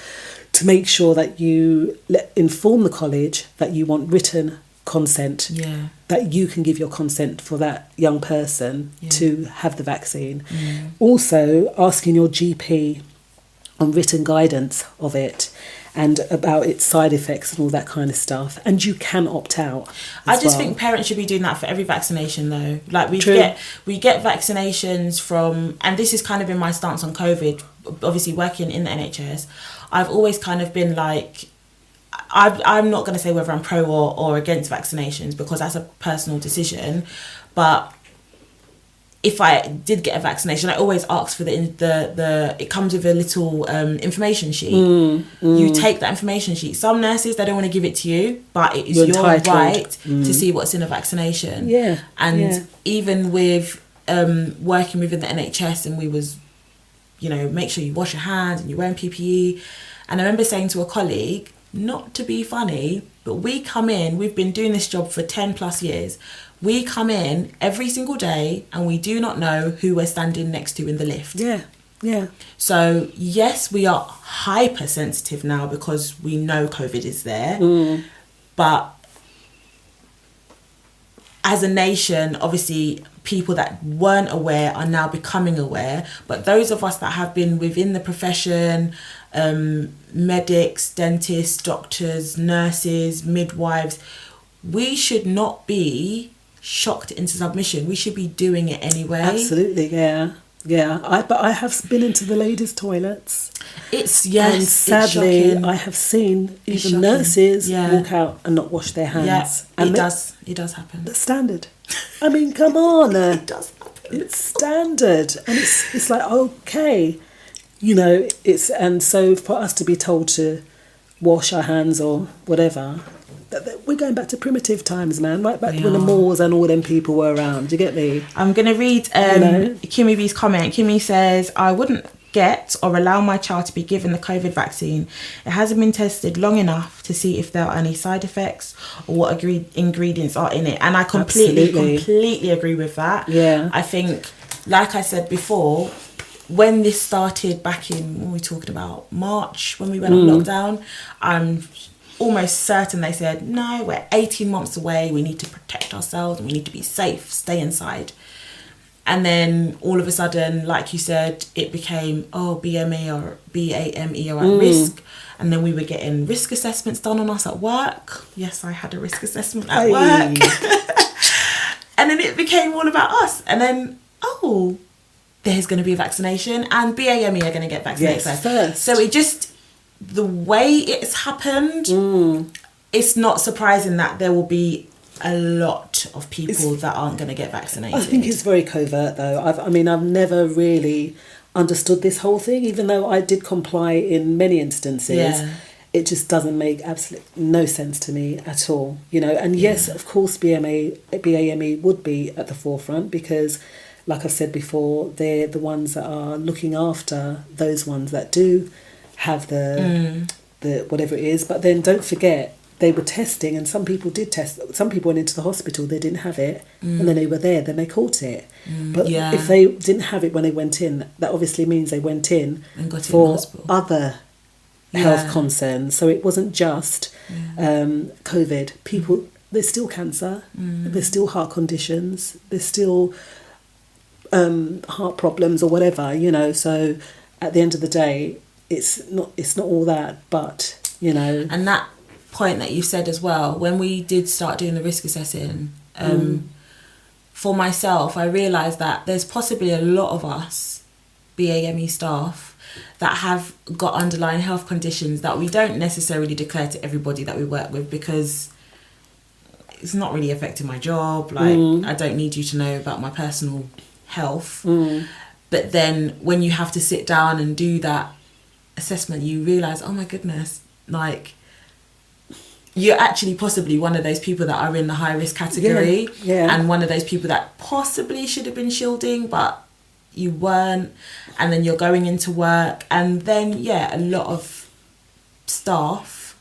to make sure that you inform the college that you want written consent, that you can give your consent for that young person to have the vaccine. Also asking your GP on written guidance of it and about its side effects and all that kind of stuff, and you can opt out. I just think parents should be doing that for every vaccination though. Like we get vaccinations from, and this is kind of been my stance on COVID, obviously working in the NHS, I've always kind of been like, I'm not going to say whether I'm pro or against vaccinations, because that's a personal decision. But if I did get a vaccination, I always ask for the it comes with a little information sheet. You take that information sheet. Some nurses, they don't want to give it to you, but it is your right to see what's in a vaccination. And even with working within the NHS, and we was, make sure you wash your hands and you're wearing PPE. And I remember saying to a colleague, not to be funny, but we come in, we've been doing this job for 10 plus years. We come in every single day and we do not know who we're standing next to in the lift. So yes, we are hypersensitive now because we know COVID is there. But as a nation, obviously people that weren't aware are now becoming aware. But those of us that have been within the profession, medics, dentists, doctors, nurses, midwives, we should not be shocked into submission. We should be doing it anyway. Absolutely, but I have been into the ladies' toilets. And sadly, I have seen even nurses walk out and not wash their hands. It does happen. That's standard. I mean, come on. It does happen. It's standard, and it's like, okay, and so for us to be told to wash our hands or whatever, we're going back to primitive times, man. Right back when the Moors and all them people were around. Do you get me? I'm going to read Kimmy B's comment. Kimmy says, I wouldn't get or allow my child to be given the COVID vaccine. It hasn't been tested long enough to see if there are any side effects or what ingredients are in it. And I completely agree with that. I think, like I said before, when this started back in, when we were talking about March, when we went on lockdown, I'm almost certain they said, no, we're 18 months away, we need to protect ourselves and we need to be safe, stay inside. And then all of a sudden, like you said, it became, BME or BAME are at risk. And then we were getting risk assessments done on us at work. Yes, I had a risk assessment at work. And then it became all about us. And then, there's going to be a vaccination and BAME are going to get vaccinated first. So it just, the way it's happened, it's not surprising that there will be a lot of people that aren't going to get vaccinated. I think it's very covert though. I've never really understood this whole thing, even though I did comply in many instances. It just doesn't make absolutely no sense to me at all, and yes, of course BAME would be at the forefront because, like I said before, they're the ones that are looking after those ones that do have the whatever it is. But then don't forget, they were testing, and some people did test. Some people went into the hospital, they didn't have it, and then they were there, then they caught it. But if they didn't have it when they went in, that obviously means they went in And got it for in the hospital. other health concerns. So it wasn't just COVID. People, there's still cancer, there's still heart conditions, there's still heart problems or whatever, you know. So at the end of the day, it's not all that, but, you know. And that point that you said as well, when we did start doing the risk assessing, for myself, I realised that there's possibly a lot of us BAME staff that have got underlying health conditions that we don't necessarily declare to everybody that we work with, because it's not really affecting my job. Like, I don't need you to know about my personal health. But then when you have to sit down and do that assessment, you realise, oh my goodness, like, you're actually possibly one of those people that are in the high risk category, and one of those people that possibly should have been shielding, but you weren't. And then you're going into work, and then a lot of staff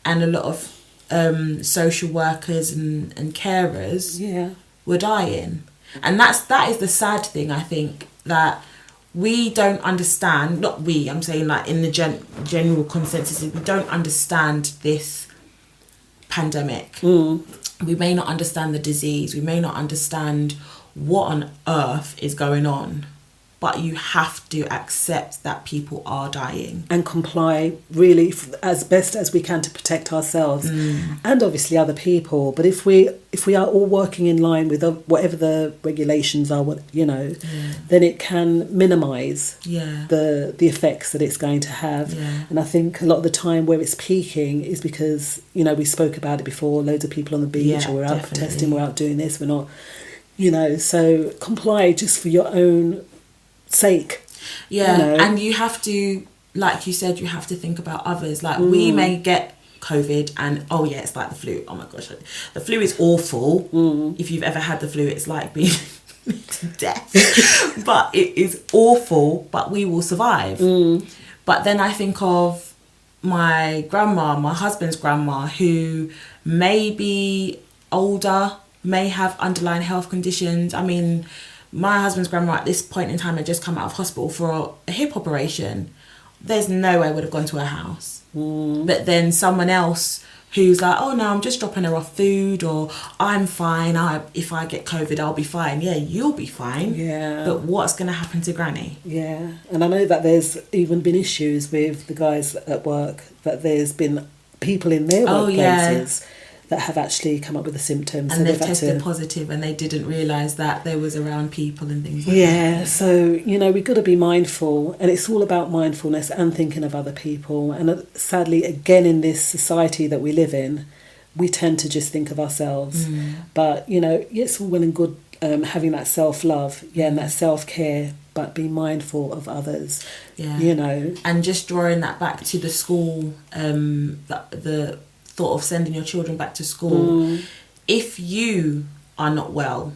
and a lot of social workers and carers were dying. And that is the sad thing, I think, that we don't understand. Not we, I'm saying, like, in the general consensus, we don't understand this pandemic. We may not understand the disease, we may not understand what on earth is going on, but you have to accept that people are dying and comply really as best as we can to protect ourselves and obviously other people. But if we are all working in line with whatever the regulations are, then it can minimise the effects that it's going to have. And I think a lot of the time where it's peaking is because, we spoke about it before, loads of people on the beach, or we're out protesting, we're out doing this, we're not, so comply just for your own sake. And you have to, like you said, you have to think about others. Like, we may get COVID and it's like the flu. Oh my gosh, the flu is awful. If you've ever had the flu, it's like being to death. But it is awful, but we will survive. But then I think of my grandma, my husband's grandma, who may be older, may have underlying health conditions. I mean, my husband's grandma at this point in time had just come out of hospital for a hip operation. There's no way I would have gone to her house. But then someone else who's like, oh no, I'm just dropping her off food, or I'm fine, if I get COVID, I'll be fine. Yeah, you'll be fine. But what's going to happen to Granny? And I know that there's even been issues with the guys at work, that there's been people in their workplaces that have actually come up with the symptoms. And they've tested positive, and they didn't realise that they was around people and things like that. So, we've got to be mindful, and it's all about mindfulness and thinking of other people. And sadly, again, in this society that we live in, we tend to just think of ourselves. But, it's all well and good having that self-love, and that self-care, but be mindful of others, And just drawing that back to the school, the thought of sending your children back to school. If you are not well,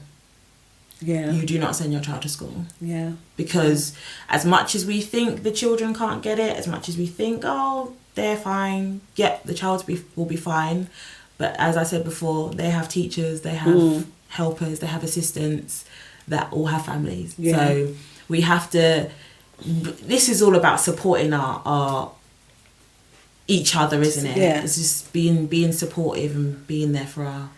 you do not send your child to school. Because as much as we think the children can't get it, as much as we think, oh, they're fine, the child will be fine. But as I said before, they have teachers, they have helpers, they have assistants that all have families. So we have to, this is all about supporting our each other, isn't it? It's just being supportive and being there for our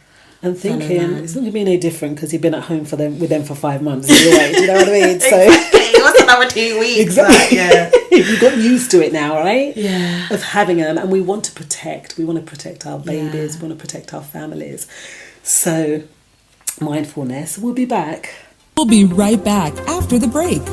and thinking it's not going to be any different because you've been at home with them for 5 months anyway. Do you know what I mean? Exactly. What's another 2 weeks? Exactly. You've got used to it now, right? Of having them, and we want to protect our babies, we want to protect our families. So mindfulness. We'll be back. We'll be right back after the break.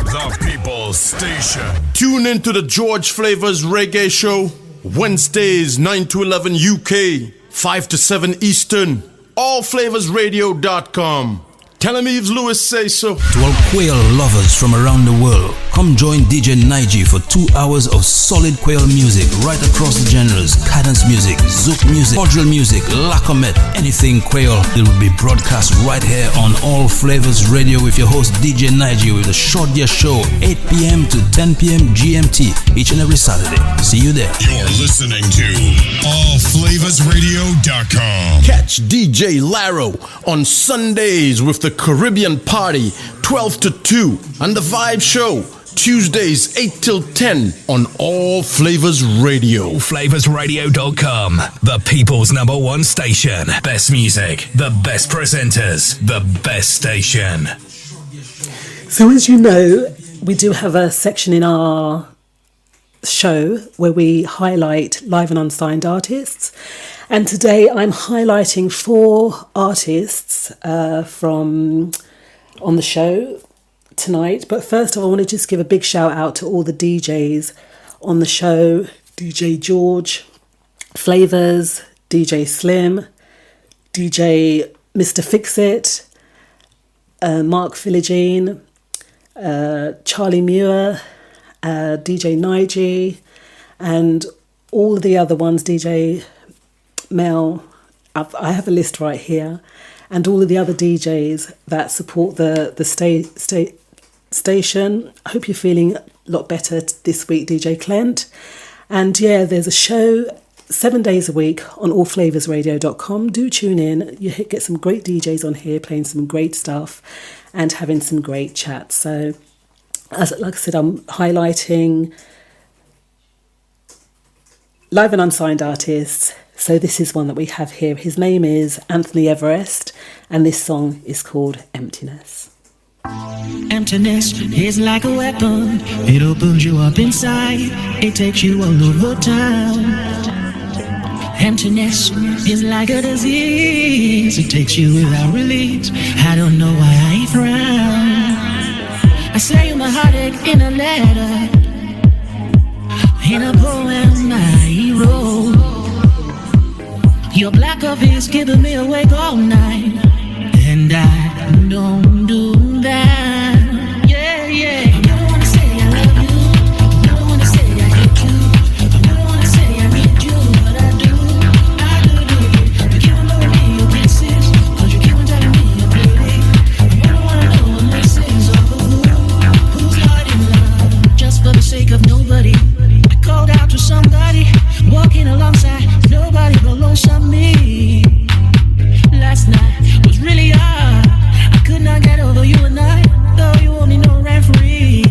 The People's Station. Tune into the George Flavors Reggae Show, Wednesdays 9 to 11 UK, 5 to 7 Eastern, allflavasradio.com. Tell him Eves Lewis say so. To all quail lovers from around the world, come join DJ Naiji for 2 hours of solid quail music right across the genres: cadence music, zouk music, cordial music, lacomet, anything quail. It will be broadcast right here on Allflavas Radio with your host DJ Naiji with a short year show 8 p.m. to 10 p.m. GMT each and every Saturday. See you there. You're listening to allflavasradio.com. Catch DJ Laro on Sundays with the Caribbean Party 12 to 2 and the Vibe Show Tuesdays 8 till 10 on All Flavors Radio. Allflavasradio.com, the people's #1 station. Best music, the best presenters, the best station. So as you know, we do have a section in our show where we highlight live and unsigned artists. And today I'm highlighting 4 artists from on the show tonight. But first of all, I want to just give a big shout out to all the DJs on the show. DJ George, Flavors, DJ Slim, DJ Mr. Fixit, Mark Philogene, Charlie Muir, DJ Nige, and all of the other ones, DJ Mel. I have a list right here, and all of the other DJs that support the station. I hope you're feeling a lot better this week, DJ Clent. And yeah, there's a show 7 days a week on allflavorsradio.com. Do tune in. You get some great DJs on here playing some great stuff and having some great chats. So, like I said, I'm highlighting live and unsigned artists. So this is one that we have here. His name is Anthony Everest, and this song is called Emptiness. Emptiness is like a weapon. It opens you up inside. It takes you all over town. Emptiness is like a disease. It takes you without release. I don't know why I frown. I say my heartache in a letter, in a poem I wrote. Your black coffee is keeping me awake all night, and I don't do that. Yeah, yeah. I don't wanna say I love you. I don't wanna say I hate you. I don't wanna say I need you, but I do. You keep on blowing me your kisses, 'cause you keep on telling me you're pretty. I don't wanna know what makes things up for who's not in love. Just for the sake of nobody, I called out to somebody, walking alongside nobody alongside me. Last night was really hard. I could not get over you and I, though you only know rent free.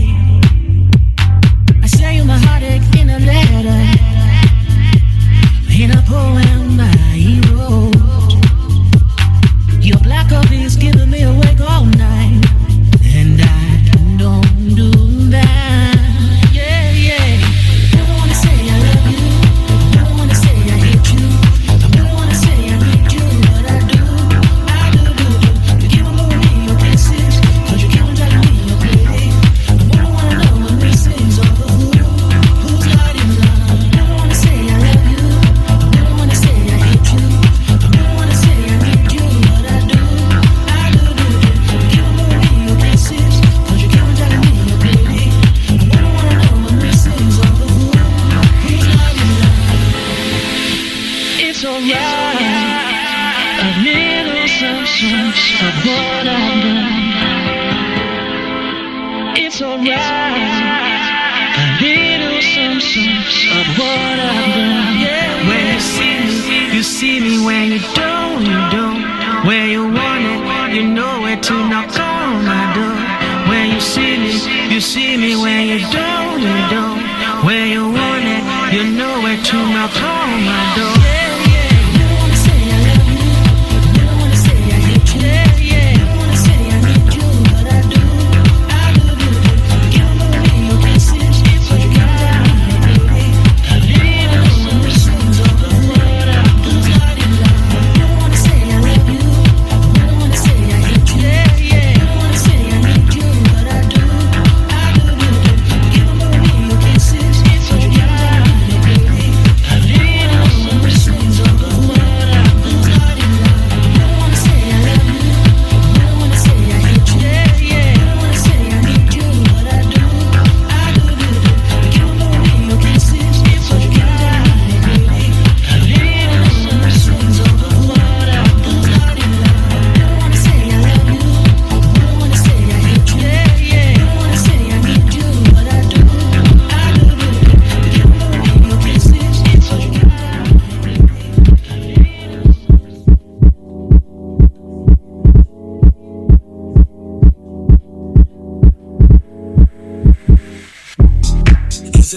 I say you my heartache in a letter, in a poem I wrote. Your black coffee is keeping me awake all night, and I don't do that. Yeah, yeah. I don't wanna say I love you. I don't wanna say I hate you. I don't wanna say I need you, but I do. You keep on blowing me your kisses, 'cause you keep on telling me you're pretty. I don't wanna know what makes things up for who's not in love. I don't wanna say I love you. I don't wanna say I hate you. I don't wanna say I need you, but I do. You keep on blowing me your kisses, 'cause you keep on telling me you're pretty. I don't wanna know what makes things up for who's not in love. It's alright. A little something of what I've done. It's alright. A little something of what I've done. When you see me when you don't. When you want it, you know where to knock on my door. When you see me when you don't. When you want it, you know where to knock on my door.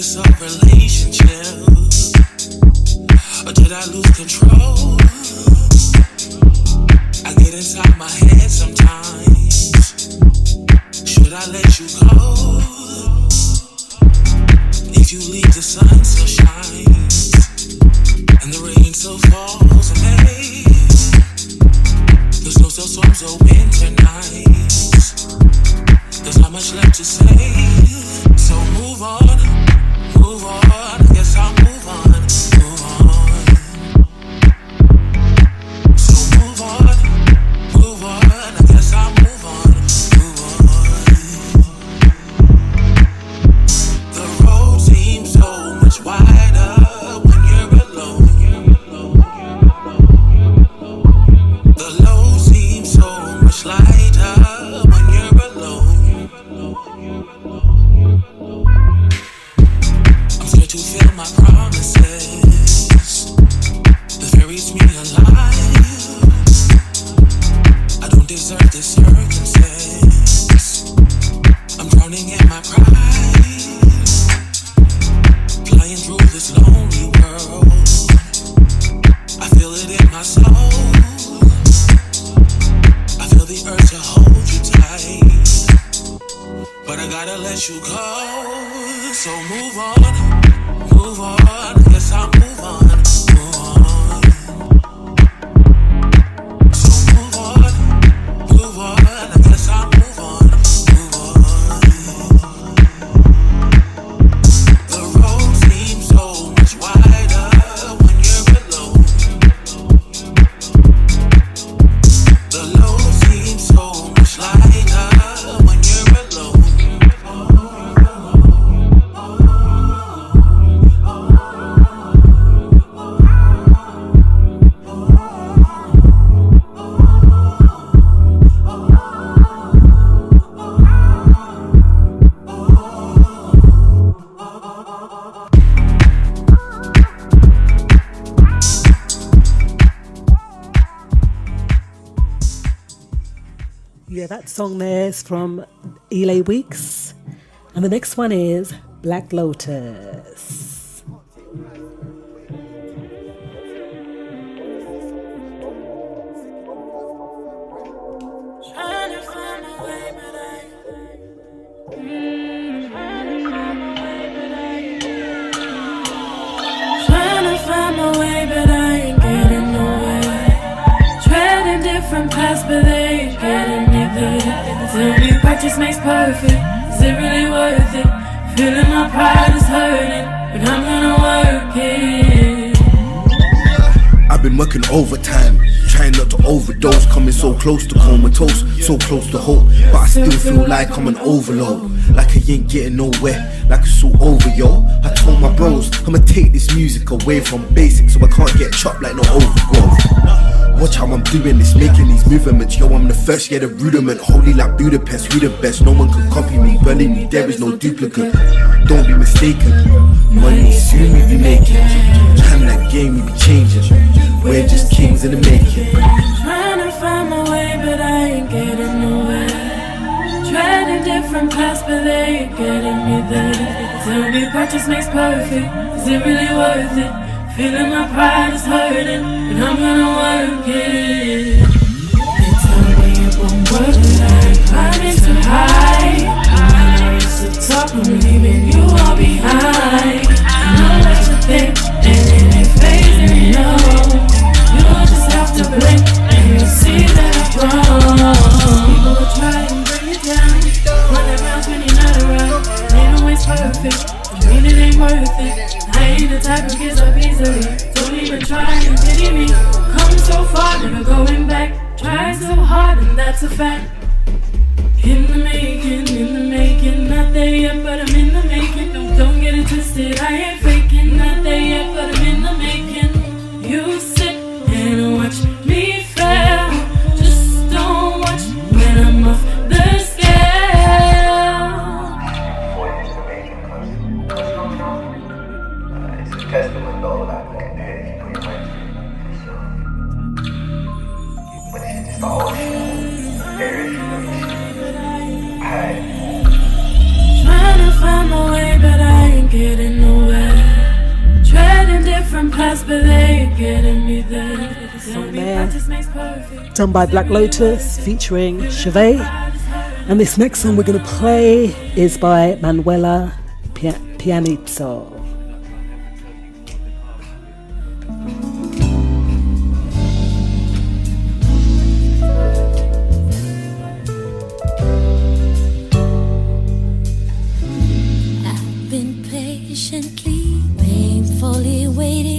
this a relationship? Or did I lose control? I get inside my head sometimes. Should I let you go? If you leave, the sun still shines and the rain still falls on me. There's no snowstorms or winter nights. There's not much left to say. So move on, move on. I guess I'll move on, move on. So move on, move on. I guess I'll move on, move on. The road seems so much wider when you're alone. The load seems so much lighter when you're alone. I'm scared to feel my promises. The fear eats me alive. I don't deserve this circumstance. I'm drowning in my pride, flying through this lonely world. I feel it in my soul. I feel the urge to hold you tight, but I gotta let you go. So move on, move on. I guess I'll move on, move on. So move on, move on. I guess I'll move on, move on. The road seems so much wider when you're alone. The load seems so much lighter when you're alone. Yeah, that song there is from Elae Weeks. And the next one is Black Lotus. Trying to find my way, but I ain't getting nowhere. Treading different paths, but they ain't getting me there. Tell me practice makes perfect. Is it really worth it? Feeling my pride is hurting, but I'm gonna work it. I've been working overtime, trying not to overdose. Coming so close to comatose, so close to hope, but I still feel like I'm an overload. Like I ain't getting nowhere, like it's all over, yo. I told my bros, I'ma take this music away from basics, so I can't get chopped like no overgrowth. Watch how I'm doing this, making these movements. Yo, I'm the first, yeah, the rudiment. Holy like Budapest, we the best. No one can copy me, burning me, there is no duplicate. Don't be mistaken, money soon we be making. Time that game we be changing. We're just kings in the making. Trying to find my way, but I ain't getting nowhere. Treading different paths, but they ain't getting me there. Tell me practice makes perfect. Is it really worth it? Feeling my pride is hurting, but I'm gonna work it. They tell me it won't work, but I ain't climbing too high. I used to talk, I'm leaving you all behind. I know what you think, and it ain't phasing, no. You'll just have to blink, and you'll see that it's wrong. People will try and bring you down, run around when you're not around. Ain't always perfect, I mean it ain't worth it. I ain't the type who gives up easily. Don't even try and pity me. Come so far, never going back. Try so hard, and that's a fact. In the making, not there yet, but I'm in the making. Don't get it twisted, I ain't faking. Not there yet, but I'm in the making. You sit and watch me fail. Just don't watch when I'm off the scale. Testament though, like we can do it if you put your mind to it. So, but this is just the whole shit. There is no issue. Trying to find my way, but I ain't getting different paths, but they ain't getting me there. Song there, done by Black Lotus featuring Chevy. And this next song we're going to play is by Manuela Panizzo. I've been patiently, painfully waiting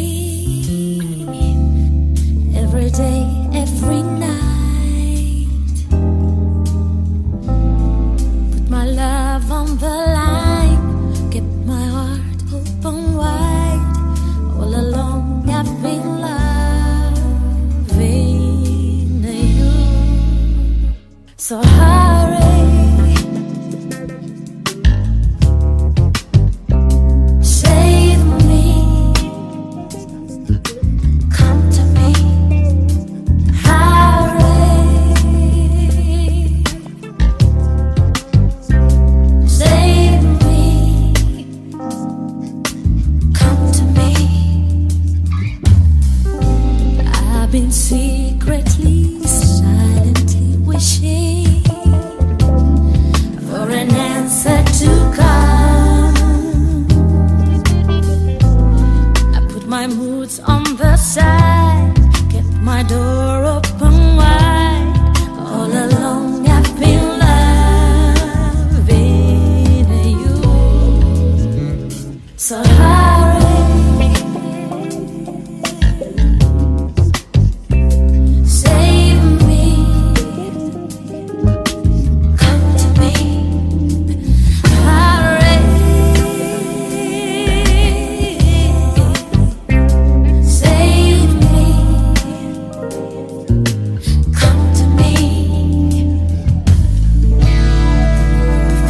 every day, every night. My love on the line, kept my heart open wide. All along I've been loving you. So hurry, save me, come to me, hurry. Save me, come to me. I've been secretly, silently wishing for an answer to come. I put my moods on the side, kept my door open wide. All along I've been so hurry, save me, come to me, hurry, save me, come to me.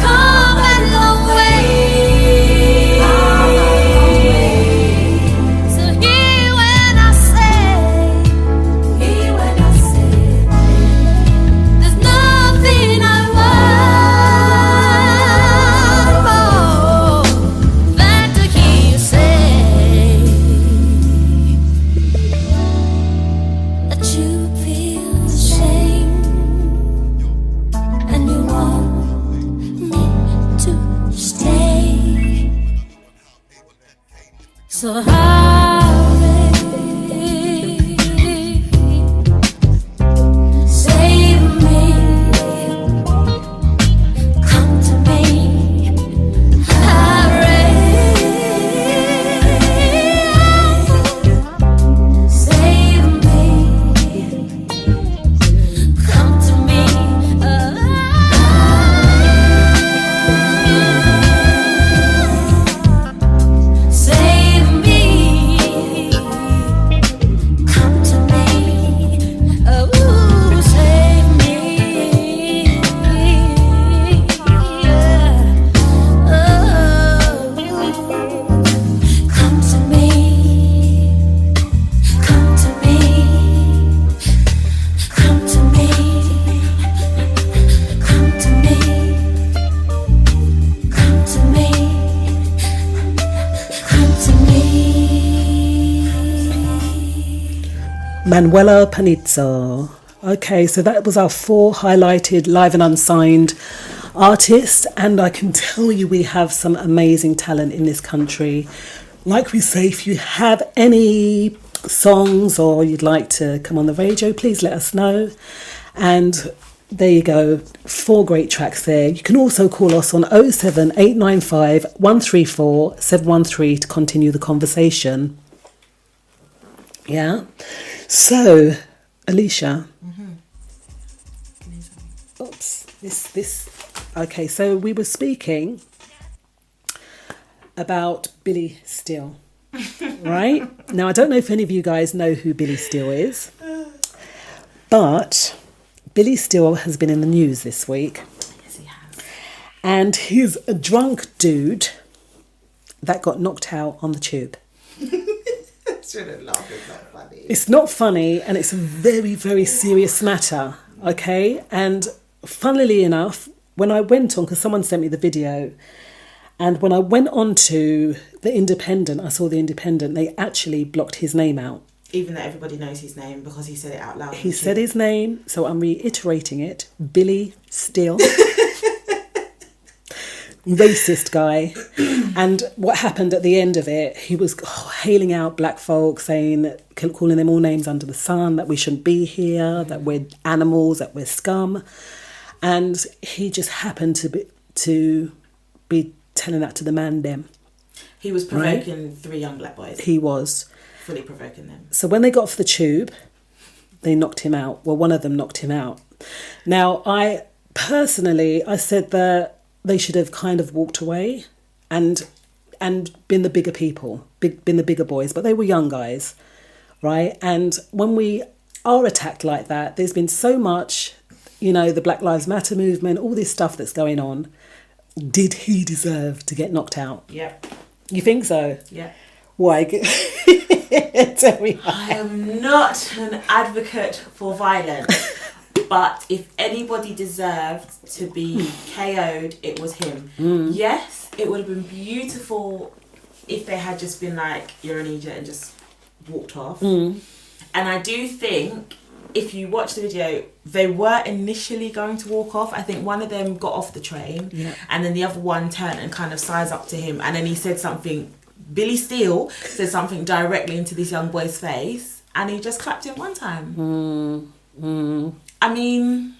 Come a long way. So hurry, save me, come to me, hurry, save me, come to me. Manuela Panizzo. Okay, so that was our 4 highlighted live and unsigned artists, and I can tell you we have some amazing talent in this country. Like we say, if you have any songs or you'd like to come on the radio, please let us know. And there you go, 4 great tracks there. You can also call us on 07895 134 713 to continue the conversation. Yeah. So, Alicia. Oops. This. Okay, so we were speaking about Billy Steele, right? Now, I don't know if any of you guys know who Billy Steele is, but Billy Steele has been in the news this week. Yes, he has. And he's a drunk dude that got knocked out on the tube. Shouldn't laugh, it's not funny. It's not funny, and it's a very, very serious matter, okay? And funnily enough, when I went on, because someone sent me the video, And when I went on to The Independent, I saw The Independent, they actually blocked his name out. Even though everybody knows his name because he said it out loud. He said his name, so I'm reiterating it. Billy Steele. Racist guy. And what happened at the end of it, he was hailing out black folk, saying, calling them all names under the sun, that we shouldn't be here, that we're animals, that we're scum. And he just happened to be telling that to the man them. He was provoking 3 young black boys. He was. Fully provoking them. So when they got off the tube, they knocked him out. Well, one of them knocked him out. Now, I said that they should have kind of walked away and been the bigger people, been the bigger boys, but they were young guys, right? And when we are attacked like that, there's been so much, the Black Lives Matter movement, all this stuff that's going on. Did he deserve to get knocked out? Yeah. You think so? Yeah. Why? Tell me. I am not an advocate for violence, but if anybody deserved to be KO'd, it was him. Yes, it would have been beautiful if they had just been like, you're an idiot, and just walked off. And I do think, if you watch the video, they were initially going to walk off. I think one of them got off the train, and then the other one turned and kind of sized up to him, and then he said something. Billy Steele said something directly into this young boy's face, and he just clapped him one time. I mean,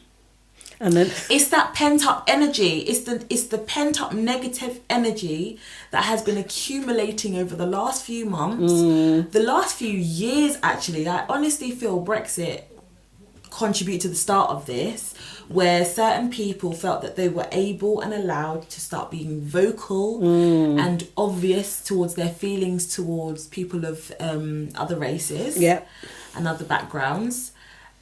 and then it's that pent up energy. It's the pent up negative energy that has been accumulating over the last few months, the last few years. Actually, I honestly feel Brexit contribute to the start of this, where certain people felt that they were able and allowed to start being vocal and obvious towards their feelings towards people of other races and other backgrounds,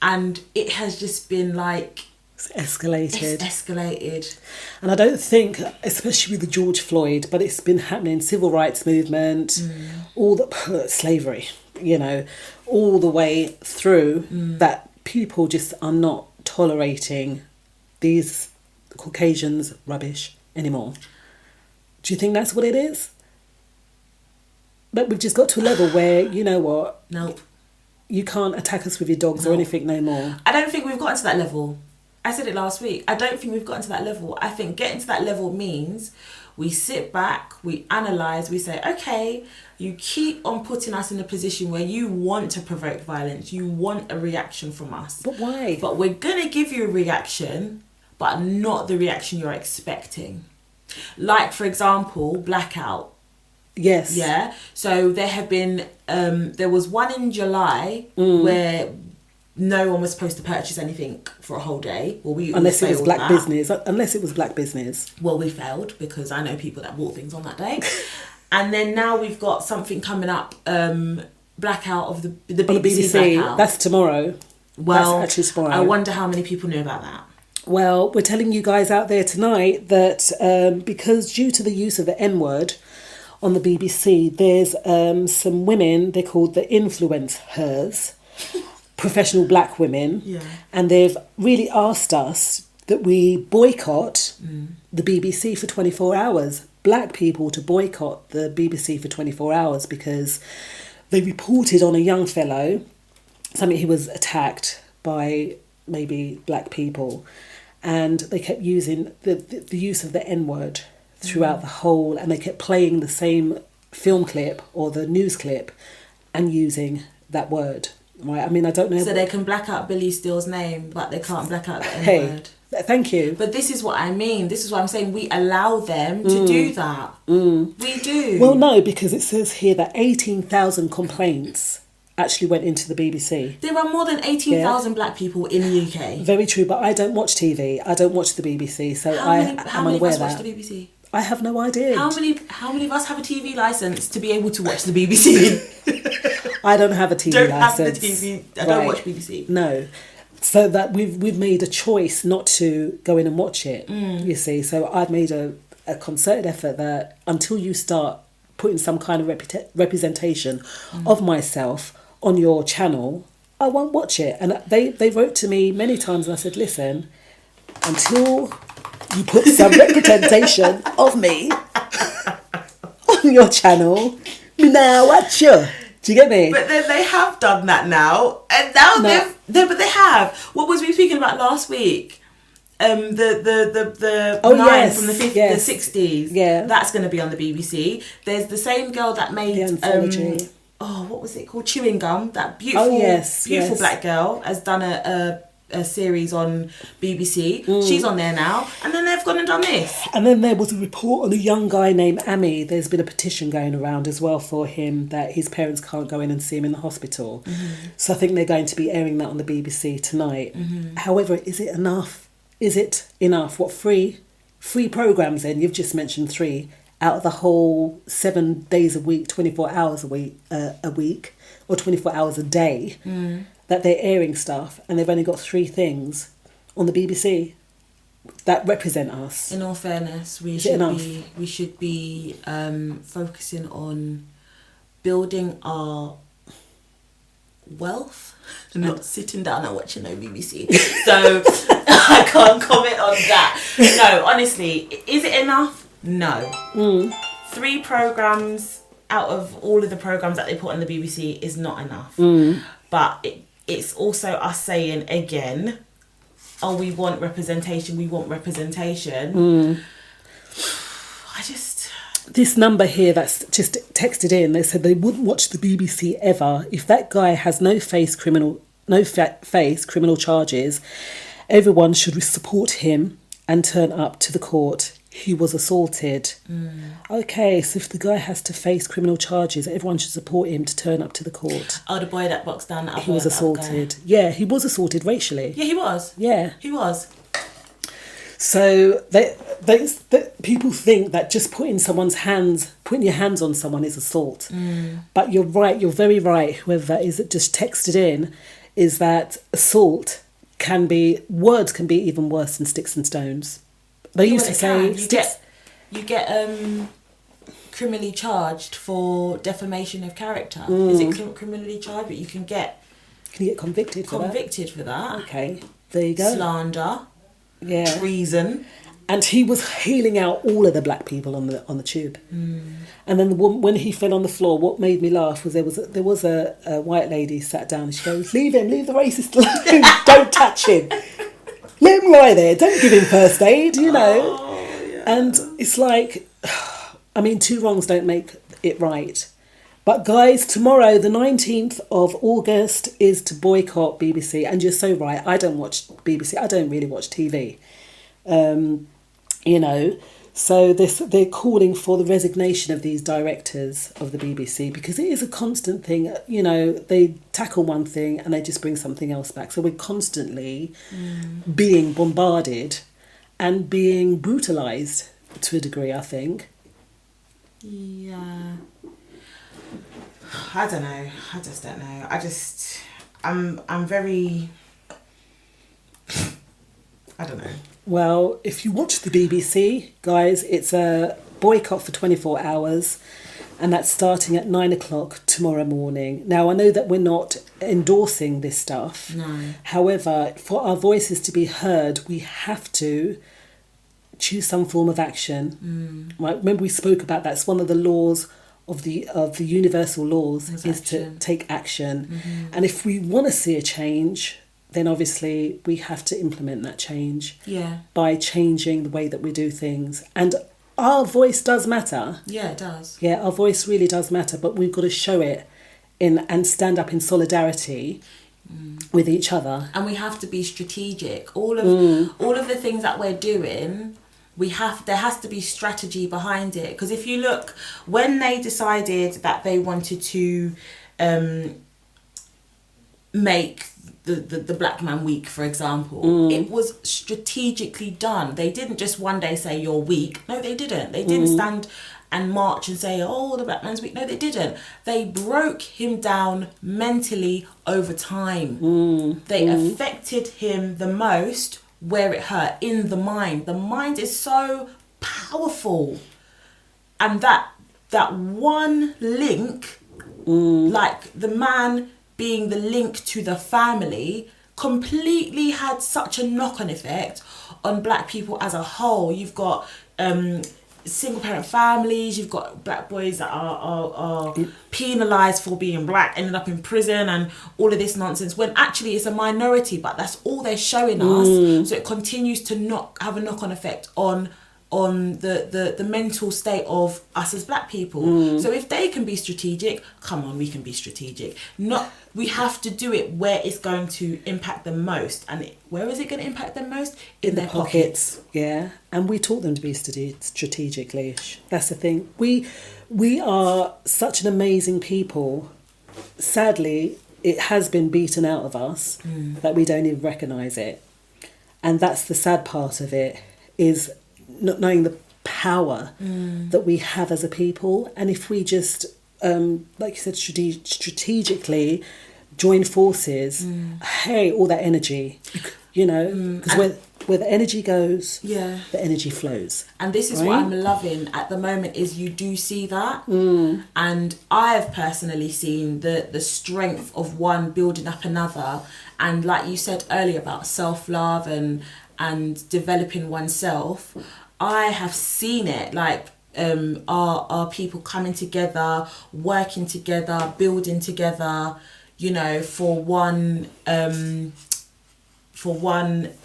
and it has just been like it's escalated. And I don't think, especially with the George Floyd, but it's been happening, civil rights movement, all the slavery, all the way through, that people just are not tolerating these Caucasians rubbish anymore. Do you think that's what it is? But we've just got to a level where, you know what? Nope. You can't attack us with your dogs or anything no more. I don't think we've gotten to that level. I said it last week. I don't think we've gotten to that level. I think getting to that level means we sit back, we analyse, we say, okay, you keep on putting us in a position where you want to provoke violence, you want a reaction from us. But why? But we're going to give you a reaction, but not the reaction you're expecting. Like, for example, blackout. Yes. Yeah. So there have been, there was one in July where no one was supposed to purchase anything for a whole day. Well, unless it was black business. Unless it was black business. Well, we failed because I know people that bought things on that day. And then now we've got something coming up, blackout of the BBC blackout. That's tomorrow. Well, that's actually tomorrow. I wonder how many people knew about that. Well, we're telling you guys out there tonight that because due to the use of the N-word on the BBC, there's some women, they're called the influencers, professional black women, and they've really asked us that we boycott the BBC for 24 hours. Black people to boycott the BBC for 24 hours because they reported on a young fellow, something he was attacked by maybe black people, and they kept using the use of the N-word throughout the whole, and they kept playing the same film clip or the news clip and using that word. Right? I mean, I don't know. So they can black out Billy Steele's name, but they can't black out the N-word. Thank you. But this is what I mean. This is what I'm saying. We allow them to do that. We do. Well, no, because it says here that 18,000 complaints actually went into the BBC. There are more than 18,000 black people in the UK. Very true, but I don't watch TV. I don't watch the BBC, so how many of us watch the BBC? I have no idea. How many of us have a TV licence to be able to watch the BBC? I don't have a TV licence. I don't watch BBC. No. So that we've made a choice not to go in and watch it, you see. So I've made a concerted effort that until you start putting some kind of representation of myself on your channel, I won't watch it. And they wrote to me many times and I said, listen, until you put some representation of me on your channel. Me now watch you. Do you get me? But then they have done that now, and now but they have. What was we speaking about last week? The nine from the 60s. Yeah, that's going to be on the BBC. There's the same girl that made the anthology. What was it called? Chewing Gum. That beautiful black girl has done a series on BBC. She's on there now, and then they've gone and done this. And then there was a report on a young guy named Ami. There's been a petition going around as well for him that his parents can't go in and see him in the hospital. So I think they're going to be airing that on the BBC tonight. However, is it enough? Is it enough? What free programs then? You've just mentioned 3 out of the whole 7 days a week, 24 hours a week, or 24 hours a day. That they're airing stuff, and they've only got 3 things on the BBC that represent us. In all fairness, we should be focusing on building our wealth, and not sitting down and watching no BBC. So I can't comment on that. No, honestly, is it enough? No. 3 programs out of all of the programs that they put on the BBC is not enough. But it's also us saying again, we want representation, This number here that's just texted in, they said they wouldn't watch the BBC ever if that guy has no face criminal charges. Everyone should support him and turn up to the court. He was assaulted. Okay, so if the guy has to face criminal charges, everyone should support him to turn up to the court. The boy that boxed down that he was assaulted. Yeah, he was assaulted racially. Yeah, he was. Yeah, he was. So they people think that just putting your hands on someone is assault. But you're right. You're very right. Whoever that is that just texted in, is that assault words can be even worse than sticks and stones. They used to say you get criminally charged for defamation of character. Is it criminally charged? But you can get convicted for that. Okay, there you go. Slander, treason. And he was healing out all of the black people on the tube. And then when he fell on the floor, what made me laugh was there was a white lady sat down and she goes, leave the racist alone, don't touch him. Let him lie there. Don't give him first aid, you know. And it's like, 2 wrongs don't make it right. But guys, tomorrow, the 19th of August, is to boycott BBC. And you're so right. I don't watch BBC. I don't really watch TV. So they're calling for the resignation of these directors of the BBC, because it is a constant thing. They tackle one thing and they just bring something else back. So we're constantly being bombarded and being brutalised to a degree, I think. Yeah. I don't know. I just don't know. I'm very... I don't know. Well, if you watch the BBC, guys, it's a boycott for 24 hours, and that's starting at 9:00 tomorrow morning. Now, I know that we're not endorsing this stuff. No. However, for our voices to be heard, we have to choose some form of action. Right? Remember, we spoke about that's one of the laws of the universal laws is to take action. And if we want to see a change, then obviously we have to implement that change by changing the way that we do things. And our voice does matter. Yeah, it does. Yeah, our voice really does matter, but we've got to show it and stand up in solidarity with each other. And we have to be strategic. All of the things that we're doing, there has to be strategy behind it. Because if you look, when they decided that they wanted to make the Black Man Week, for example, it was strategically done. They didn't just one day say you're weak. No, they didn't. They didn't stand and march and say, the Black Man's Week. No, they didn't. They broke him down mentally over time. They affected him the most where it hurt, in the mind. The mind is so powerful. And that one link, like the man being the link to the family, completely had such a knock-on effect on black people as a whole. You've got single parent families, you've got black boys that are penalised for being black, ended up in prison and all of this nonsense, when actually it's a minority, but that's all they're showing us. So it continues to not have a knock-on effect on the mental state of us as black people. So if they can be strategic, come on, we can be strategic. We have to do it where it's going to impact them most. And where is it going to impact them most? In their pockets. Yeah. And we taught them to be strategically. That's the thing. We are such an amazing people. Sadly, it has been beaten out of us that we don't even recognise it. And that's the sad part of it, is not knowing the power that we have as a people. And if we just, like you said, strategically join forces, hey, all that energy, you know, because where the energy goes, the energy flows. And this is what I'm loving at the moment, is you do see that. And I have personally seen the strength of one building up another. And like you said earlier about self-love and developing oneself, I have seen it, like our people coming together, working together, building together, you know, for one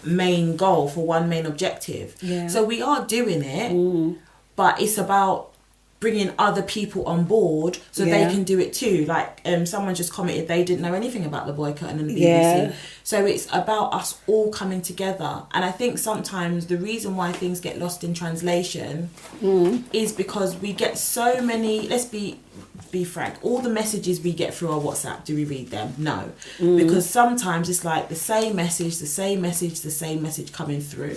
main goal, for one main objective. So we are doing it, but it's about bringing other people on board so they can do it too. Like someone just commented they didn't know anything about the boycott and the BBC. So it's about us all coming together. And I think sometimes the reason why things get lost in translation is because we get so many, let's be frank, all the messages we get through our WhatsApp, do we read them? No. Because sometimes it's like the same message coming through.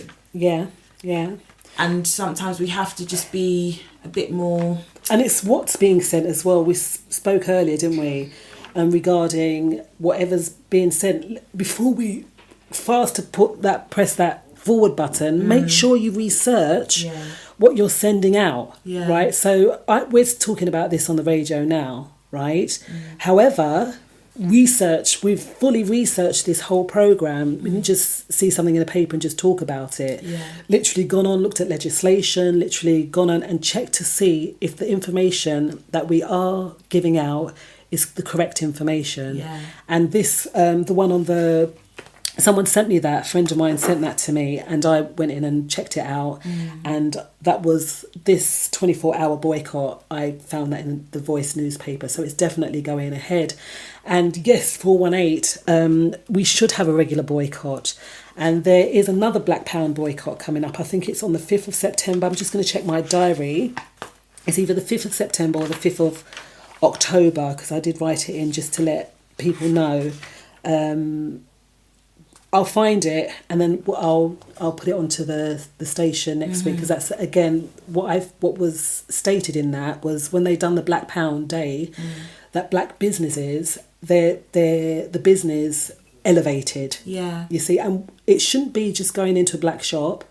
And sometimes we have to just be a bit more... And it's what's being sent as well. We spoke earlier, didn't we, regarding whatever's being sent. Before we press that forward button, make sure you research what you're sending out, right? So we're talking about this on the radio now, right? However... we've fully researched this whole programme. We didn't just see something in a paper and just talk about it. Literally gone on, looked at legislation, literally gone on and checked to see if the information that we are giving out is the correct information. And this, the one on the... Someone sent me that, a friend of mine sent that to me, and I went in and checked it out. And that was this 24-hour boycott. I found that in the Voice newspaper, so it's definitely going ahead. And yes, 418, we should have a regular boycott. And there is another Black Pound boycott coming up. I think it's on the 5th of September. I'm just going to check my diary. It's either the 5th of September or the 5th of October, because I did write it in just to let people know. I'll find it and then I'll put it onto the station next week, because that's again what was stated in that was when they done the Black Pound Day, that black businesses, the business elevated. You see, and it shouldn't be just going into a black shop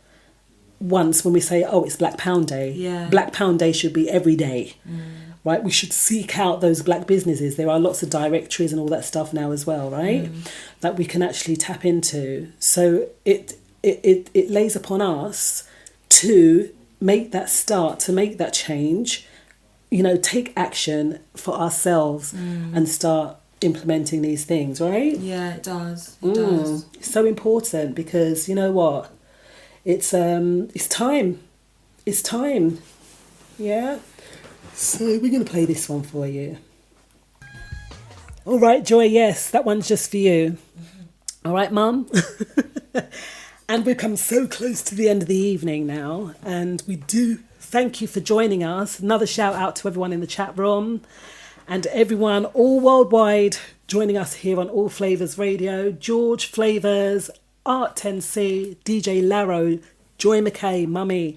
once when we say, oh, it's Black Pound Day. Black Pound Day should be every day. Right, we should seek out those black businesses. There are lots of directories and all that stuff now as well, right? That we can actually tap into. So it lays upon us to make that start, to make that change, you know, take action for ourselves and start implementing these things, right? Yeah, it does. It does. It's so important because you know what? It's time. It's time. Yeah. So we're going to play this one for you. All right, Joy, yes, that one's just for you. All right, Mum? And we've come so close to the end of the evening now, and we do thank you for joining us. Another shout out to everyone in the chat room and everyone all worldwide joining us here on Allflavas Radio. George Flavors, Art 10C, DJ Laro, Joy McKay, Mummy,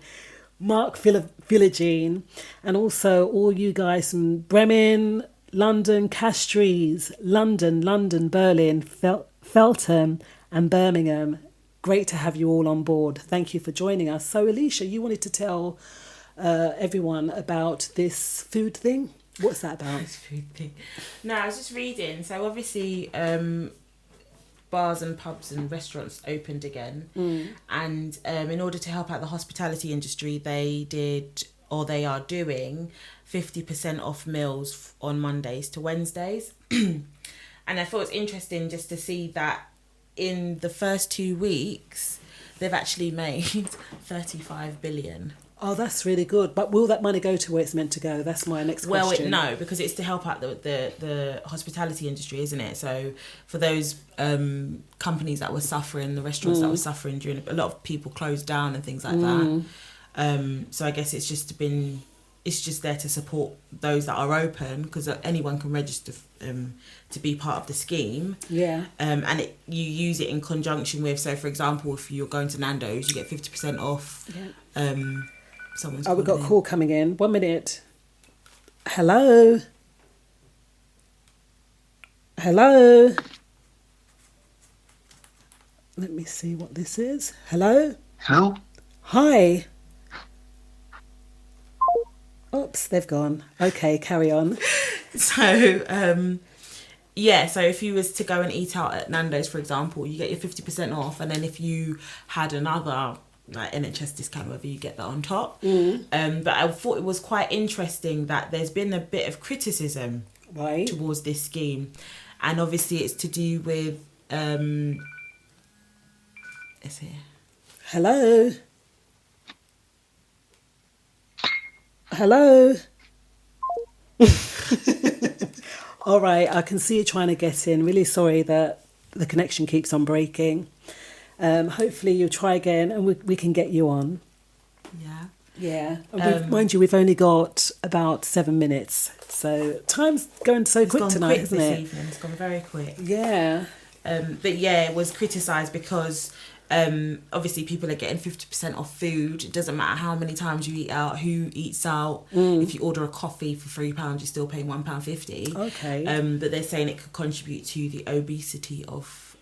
Mark Philogene, and also all you guys from Bremen, London, Castries, London, Berlin, Feltham and Birmingham. Great to have you all on board. Thank you for joining us. So Alicia, you wanted to tell everyone about this food thing? What's that about? This food thing. No, I was just reading. So obviously bars and pubs and restaurants opened again, and in order to help out the hospitality industry, they did or they are doing 50% off meals on Mondays to Wednesdays. And I thought it's interesting just to see that in the first 2 weeks, they've actually made 35 billion. Oh, that's really good. But will that money go to where it's meant to go? That's my next question. No, because it's to help out the hospitality industry, isn't it? So for those companies that were suffering, the restaurants that were suffering during, a lot of people closed down and things like that. So I guess it's just there to support those that are open, because anyone can register to be part of the scheme. Yeah. And you use it in conjunction with, so for example, if you're going to Nando's, you get 50% off. Yeah. We've got a call coming in. 1 minute. Hello. Hello. Let me see what this is. Hello. Hello. Hi. Oops, they've gone. Okay, carry on. So, so if you was to go and eat out at Nando's, for example, you get your 50% off, and then if you had another like NHS discount, whether you get that on top. But I thought it was quite interesting that there's been a bit of criticism towards this scheme, and obviously it's to do with it's here. Hello. Hello. All right, I can see you trying to get in. Really sorry that the connection keeps on breaking. Hopefully you'll try again and we can get you on. Yeah. Mind you, we've only got about 7 minutes. So time's going so quick tonight, isn't it? Evening. It's gone very quick. Yeah. But yeah, it was criticised because obviously people are getting 50% off food. It doesn't matter how many times you eat out, who eats out. If you order a coffee for £3, you're still paying £1.50. Okay. But they're saying it could contribute to the obesity of...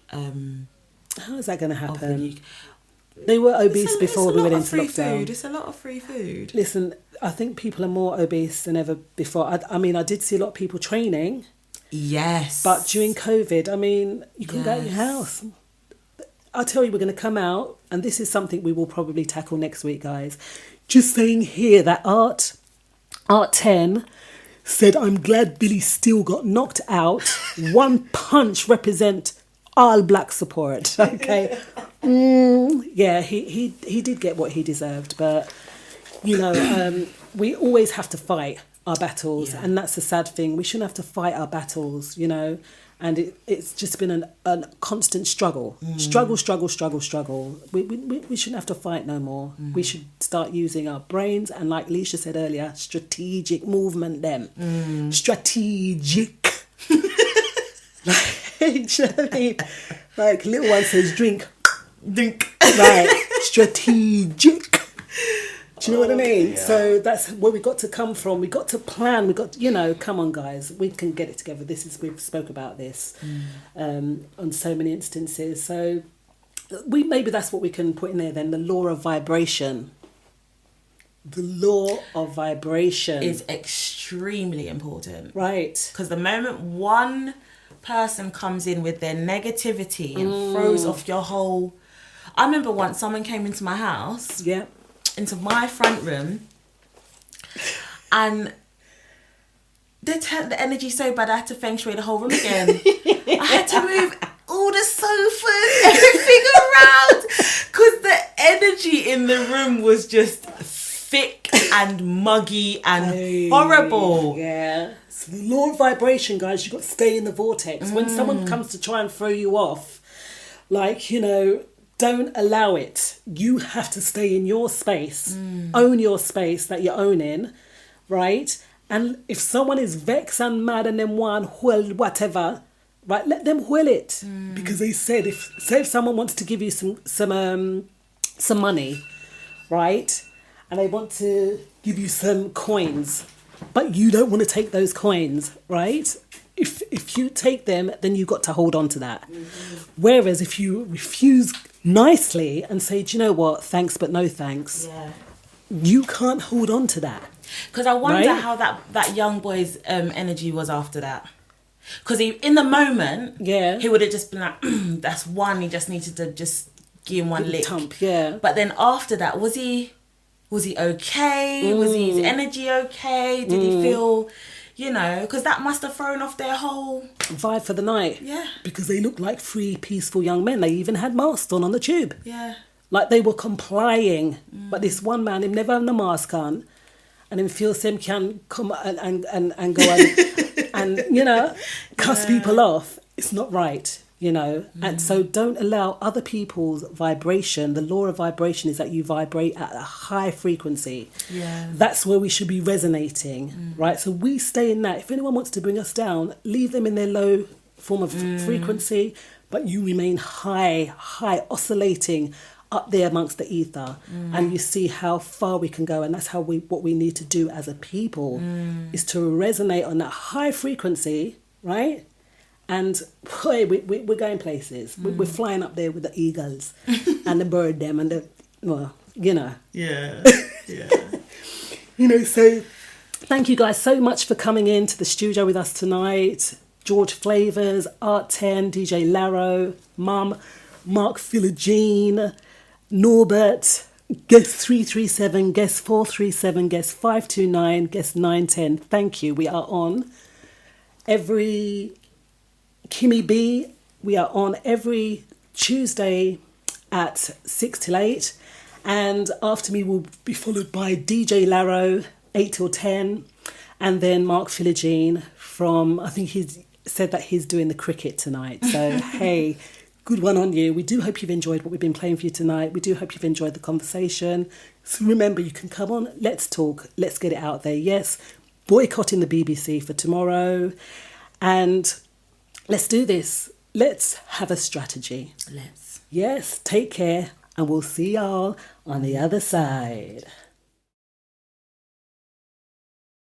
how is that going to happen? They were obese before we went into lockdown. It's a lot of free food. Listen, I think people are more obese than ever before. I mean, I did see a lot of people training. Yes. But during COVID, I mean, you couldn't go out of your house. I'll tell you, we're going to come out, and this is something we will probably tackle next week, guys. Just saying here that Art 10 said, I'm glad Billy still got knocked out. One punch represent all black support. Okay. Yeah, he did get what he deserved, but you know, we always have to fight our battles, and that's the sad thing. We shouldn't have to fight our battles, you know, and it's just been a constant struggle. Struggle. We shouldn't have to fight no more. We should start using our brains, and like Leisha said earlier, strategic movement them. Strategic. Do you know what I mean? Like little one says drink. Right. Strategic. Do you know what I mean? Yeah. So that's where we got to come from. We got to plan. We got, you know, come on, guys. We can get it together. We've spoke about this on so many instances. So maybe that's what we can put in there then. The law of vibration. The law of vibration is extremely important. Right. Because the moment one person comes in with their negativity and throws off your whole... I remember once someone came into my house, into my front room, and they turned the energy so bad I had to feng shui the whole room again. I had to move all the sofas, everything around, because the energy in the room was just thick and muggy and horrible. Yeah. So the law of vibration, guys, you've got to stay in the vortex. When someone comes to try and throw you off, like, you know, don't allow it. You have to stay in your space. Own your space that you're owning, right? And if someone is vexed and mad and then want whirl whatever, right, let them whirl it. Because they said, if someone wants to give you some money, right, and they want to give you some coins, but you don't want to take those coins, right? If you take them, then you've got to hold on to that. Whereas if you refuse nicely and say, do you know what, thanks but no thanks, you can't hold on to that. Because I wonder how that young boy's energy was after that. Because in the moment, he would have just been like, that's one, he just needed to just give him one lick. Thump, But then after that, was he Was he okay? Was his energy okay? Did he feel, you know, because that must have thrown off their whole vibe for the night. Yeah. Because they looked like 3 peaceful young men. They even had masks on the tube. Yeah. Like they were complying. But this one man, him never having a mask on, and him feel him can come and go and you know, cuss people off. It's not right, you know. And so don't allow other people's vibration. The law of vibration is that you vibrate at a high frequency. Yeah. That's where we should be resonating, right? So we stay in that. If anyone wants to bring us down, leave them in their low form of frequency, but you remain high, oscillating up there amongst the ether, and you see how far we can go. And that's how what we need to do as a people is to resonate on that high frequency, right? And boy, we're going places. We're flying up there with the eagles and the bird them and the, well, you know. Yeah. Yeah. You know, so thank you guys so much for coming into the studio with us tonight. George Flavors, Art 10, DJ Laro, Mum, Mark Philogene, Norbert, Guest 337, Guest 437, Guest 529, Guest 910. Thank you. We are on every... Kimmy B, we are on every Tuesday at 6 till 8. And after me will be followed by DJ Laro, 8 till 10. And then Mark Philogene from, I think he's said that he's doing the cricket tonight. So, hey, good one on you. We do hope you've enjoyed what we've been playing for you tonight. We do hope you've enjoyed the conversation. So remember, you can come on, let's talk, let's get it out there. Yes, boycotting the BBC for tomorrow. And let's do this. Let's have a strategy. Let's. Yes, take care. And we'll see y'all on the other side.